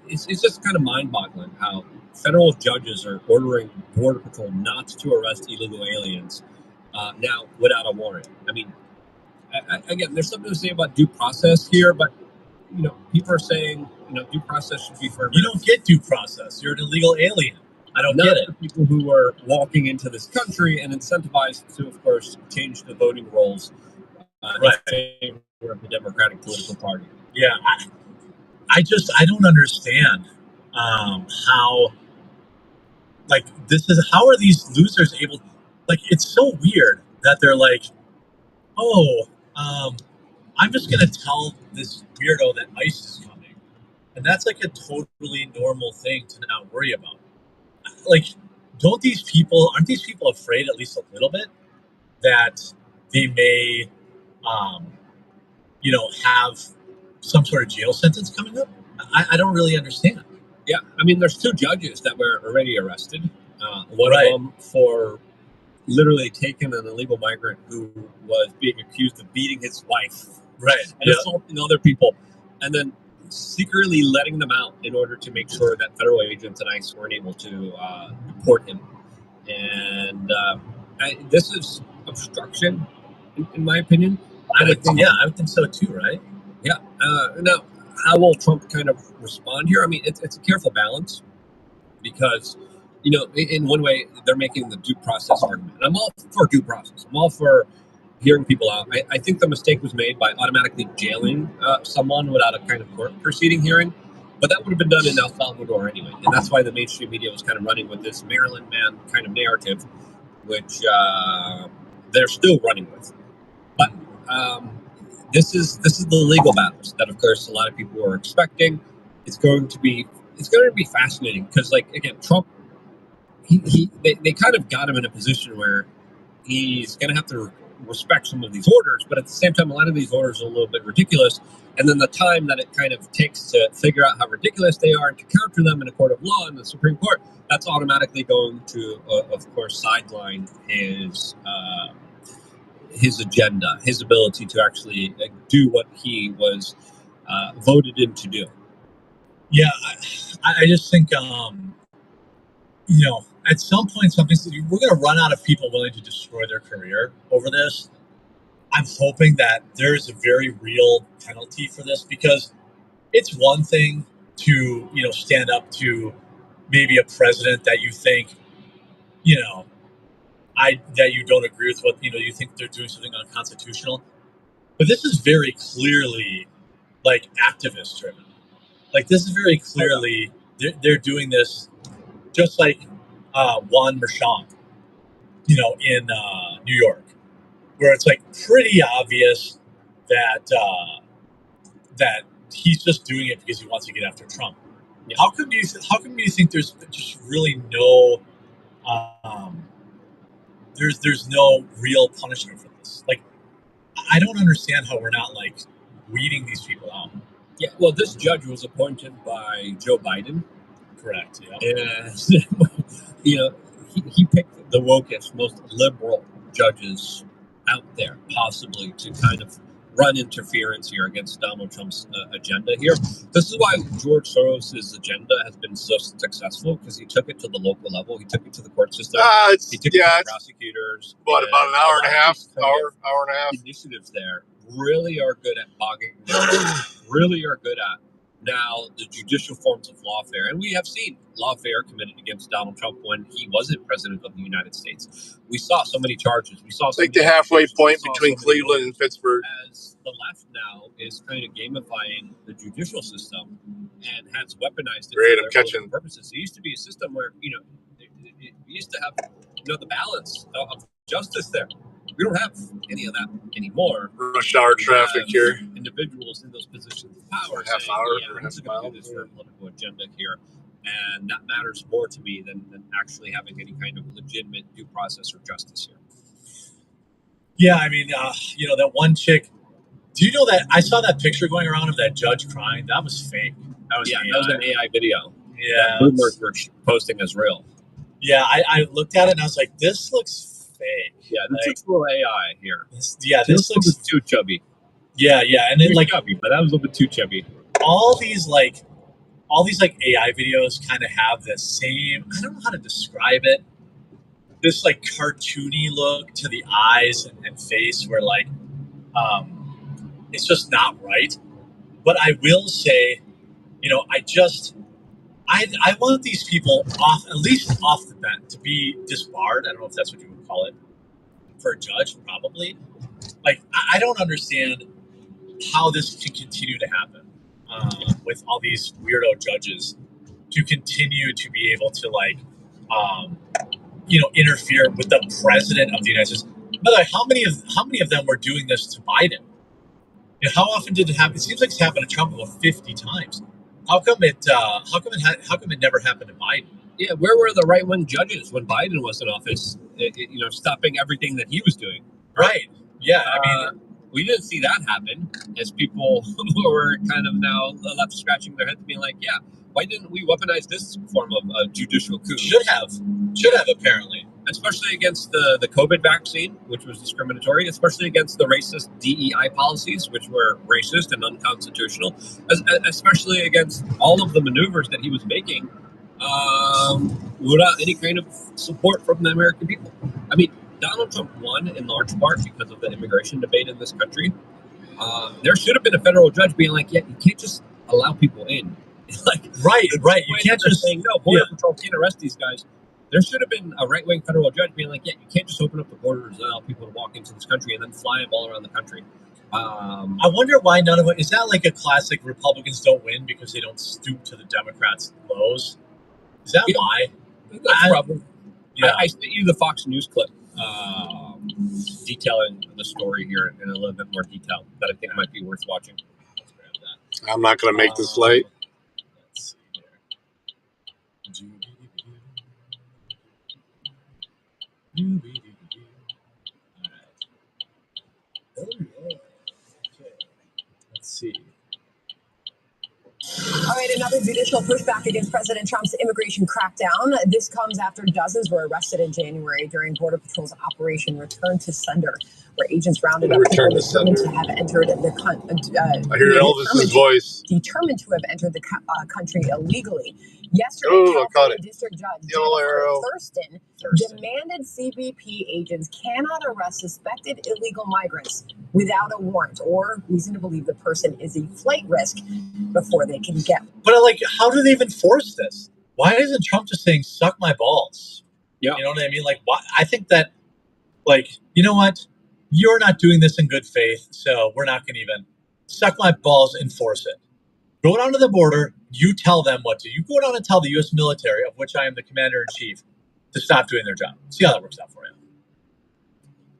It's just kind of mind-boggling how federal judges are ordering Border Patrol not to arrest illegal aliens now without a warrant. I mean, again, there's something to say about due process here, but people are saying due process should be for You don't get due process. You're an illegal alien. I don't get it. People who are walking into this country and incentivized to, of course, change the voting rolls in favor of the Democratic political party. Yeah, I don't understand how, how are these losers able, it's so weird that they're like, I'm just going to tell this weirdo that ICE is coming. And that's like a totally normal thing to not worry about. Like, aren't these people afraid at least a little bit that they may, have some sort of jail sentence coming up? I don't really understand. Yeah, I mean, there's 2 judges that were already arrested. One of them for literally taking an illegal migrant who was being accused of beating his wife, and assaulting other people, and then secretly letting them out in order to make sure that federal agents and ICE weren't able to deport him. And this is obstruction, in my opinion. I would think so too, right? Yeah. Now, how will Trump kind of respond here? I mean, it's a careful balance because, in one way, they're making the due process argument. And I'm all for due process. I'm all for hearing people out. I think the mistake was made by automatically jailing someone without a kind of court proceeding hearing. But that would have been done in El Salvador anyway. And that's why the mainstream media was kind of running with this Maryland man kind of narrative, which they're still running with. But this is the legal battles that, of course, a lot of people were expecting. It's going to be fascinating because, again, Trump, they kind of got him in a position where he's going to have to respect some of these orders, but at the same time, a lot of these orders are a little bit ridiculous. And then the time that it kind of takes to figure out how ridiculous they are and to counter them in a court of law in the Supreme Court, that's automatically going to, of course, sideline his agenda, his ability to actually do what he was voted in to do. Yeah, I just think, at some point, we're going to run out of people willing to destroy their career over this. I'm hoping that there's a very real penalty for this, because it's one thing to, stand up to maybe a president that you think, that you don't agree with what, you think they're doing something unconstitutional. But this is very clearly activist driven. This is very clearly, they're doing this just like Juan Merchan, in New York, where it's pretty obvious that that he's just doing it because he wants to get after Trump. Yeah. How come you think there's just really no there's no real punishment for this? I don't understand how we're not weeding these people out. Yeah, well, this judge was appointed by Joe Biden. Correct. Yeah. And he picked the wokest, most liberal judges out there, possibly, to kind of run interference here against Donald Trump's agenda here. This is why George Soros' agenda has been so successful, because he took it to the local level. He took it to the court system. He took it to the prosecutors. About an hour and a half, hour and a half. Initiatives there really are good at bogging down, really are good at now the judicial forms of lawfare. And we have seen lawfare committed against Donald Trump when he wasn't president of the United States. We saw so many charges. We saw so like the halfway point between Cleveland and Pittsburgh. As the left now is kind of gamifying the judicial system and has weaponized it for their political purposes. It used to be a system where, we used to have, the balance of justice there. We don't have any of that anymore. Rush hour traffic here. Individuals in those positions of power saying, I'm going to do this for a political agenda here. And that matters more to me than actually having any kind of legitimate due process or justice here. Yeah, I mean, that one chick. Do you know that I saw that picture going around of that judge crying? That was fake. That was that was an AI video. Yeah, boomers were posting as real. Yeah, I looked at it and I was like, this looks fake. Yeah, this looks a little AI here. This looks too chubby. Yeah, and then chubby, but that was a little bit too chubby. All these AI videos kind of have the same. I don't know how to describe it. This cartoony look to the eyes and face, where it's just not right. But I will say, I want these people at least off the bench, to be disbarred. I don't know if that's what you would call it for a judge, probably. I don't understand how this can continue to happen with all these weirdo judges to continue to be able to interfere with the president of the United States. By the way, how many of them were doing this to Biden? How often did it happen? It seems like it's happened to Trump about 50 times. How come it never happened to Biden? Yeah, where were the right-wing judges when Biden was in office? Stopping everything that he was doing. Right. Yeah. I mean, we didn't see that happen. As people who were kind of now left scratching their heads, being like, "Yeah, why didn't we weaponize this form of judicial coup?" Should have apparently. Especially against the COVID vaccine, which was discriminatory, especially against the racist DEI policies, which were racist and unconstitutional, especially against all of the maneuvers that he was making without any kind of support from the American people. I mean, Donald Trump won in large part because of the immigration debate in this country. There should have been a federal judge being like, yeah, you can't just allow people in. Right. You can't just saying, no, Border Patrol can't arrest these guys. There should have been a right-wing federal judge being like, yeah, you can't just open up the borders and allow people to walk into this country and then fly them all around the country. I wonder why none of it, is that like a classic Republicans don't win because they don't stoop to the Democrats' blows? Is that why? That's probably. Yeah. I sent you the Fox News clip detailing the story here in a little bit more detail that I think might be worth watching. Let's grab that. I'm not going to make this late. Let's see here. Let's see. All right, another judicial pushback against President Trump's immigration crackdown. This comes after dozens were arrested in January during Border Patrol's Operation Return to Sender, where agents rounded up people determined to have entered the country. I hear Elvis's voice. Determined to have entered the country illegally. Yesterday, California District Judge Thurston demanded CBP agents cannot arrest suspected illegal migrants without a warrant or reason to believe the person is a flight risk before they can get. But how do they even enforce this? Why isn't Trump just saying "suck my balls"? Yeah, you know what I mean. Why? I think that, you know what, you're not doing this in good faith, so we're not going to even suck my balls. Enforce it. Go down to the border. You tell them what to. You go down and tell the U.S. military, of which I am the commander-in-chief, to stop doing their job. See how that works out for you.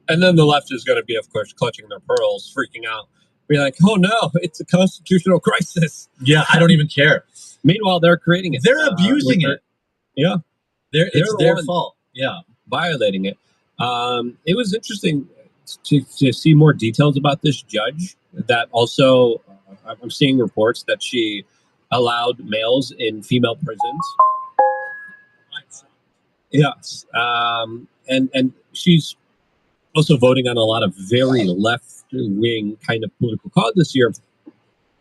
And then the left is going to be, of course, clutching their pearls, freaking out, be like, "Oh no, it's a constitutional crisis." Yeah, I don't even care. Meanwhile, they're creating it. They're abusing it. Yeah, it's their fault. Yeah, violating it. It was interesting to see more details about this judge. That also, I'm seeing reports that she allowed males in female prisons. Yes, and she's also voting on a lot of very left-wing kind of political cause this year.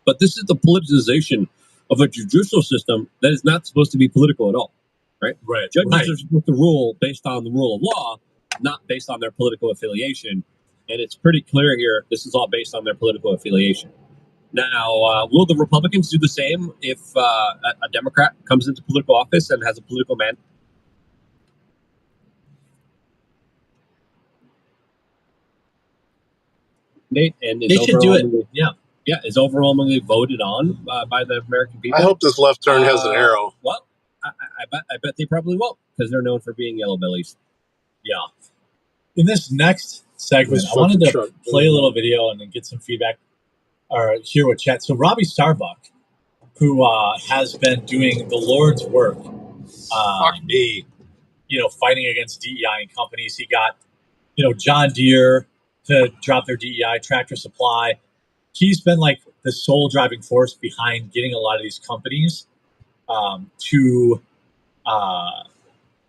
But this is the politicization of a judicial system that is not supposed to be political at all, right? Right. Judges Right. are supposed to rule based on the rule of law, not based on their political affiliation. And it's pretty clear here, this is all based on their political affiliation. Now, will the Republicans do the same if a Democrat comes into political office and has a political mandate? And They should do it. Yeah. Yeah, is overwhelmingly voted on by the American people. I hope this left turn has an arrow. Well, I bet they probably won't, because they're known for being yellow bellies. Yeah. In this next segment, I wanted to play a little video and then get some feedback or hear what chat. So Robbie Starbuck, who has been doing the Lord's work, Fuck me. Fighting against DEI in companies. He got, John Deere to drop their DEI, Tractor Supply. He's been like the sole driving force behind getting a lot of these companies to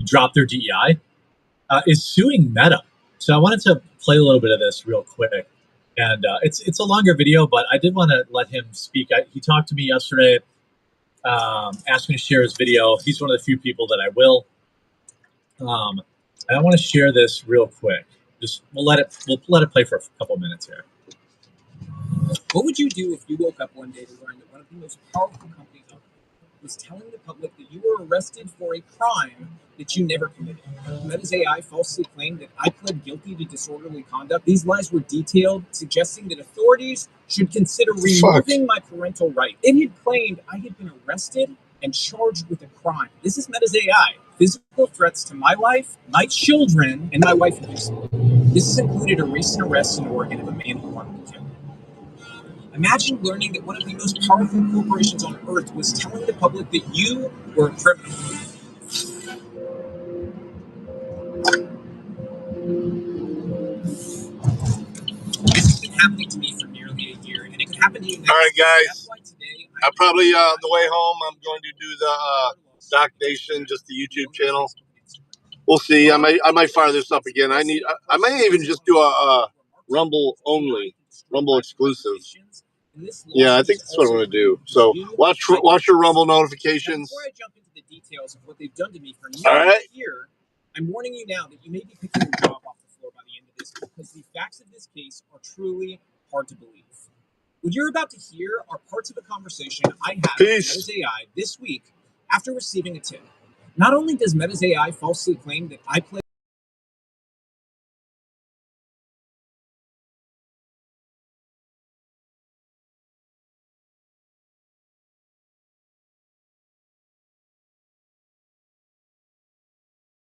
drop their DEI, is suing Meta. So I wanted to play a little bit of this real quick. And it's a longer video, but I did want to let him speak. He talked to me yesterday, asked me to share his video. He's one of the few people that I will. And I want to share this real quick. We'll let it play for a couple of minutes here. What would you do if you woke up one day to learn that one of the most powerful companies on earth was telling the public that you were arrested for a crime that you never committed? Meta's AI falsely claimed that I pled guilty to disorderly conduct. These lies were detailed, suggesting that authorities should consider removing my parental rights. It had claimed I had been arrested and charged with a crime. This is Meta's AI. Physical threats to my life, my children, and my wife. This has included a recent arrest in Oregon of a man who wanted to kill me. Imagine learning that one of the most powerful corporations on earth was telling the public that you were a criminal. This has been happening to me for nearly a year, and it could happen to you next. All right, guys. I probably on the way home, I'm going to do the Doc Nation, just the YouTube channel. We'll see. I might fire this up again. I may even just do a Rumble only, Rumble exclusive. Yeah, I think that's what I'm going to do. So watch your Rumble notifications. Before I jump into the details of what they've done to me for nearly a year, I'm warning you now that you may be picking your jaw off the floor by the end of this, because the facts of this case are truly hard to believe. What you're about to hear are parts of a conversation I had with Meta's AI this week after receiving a tip. Not only does Meta's AI falsely claim that I play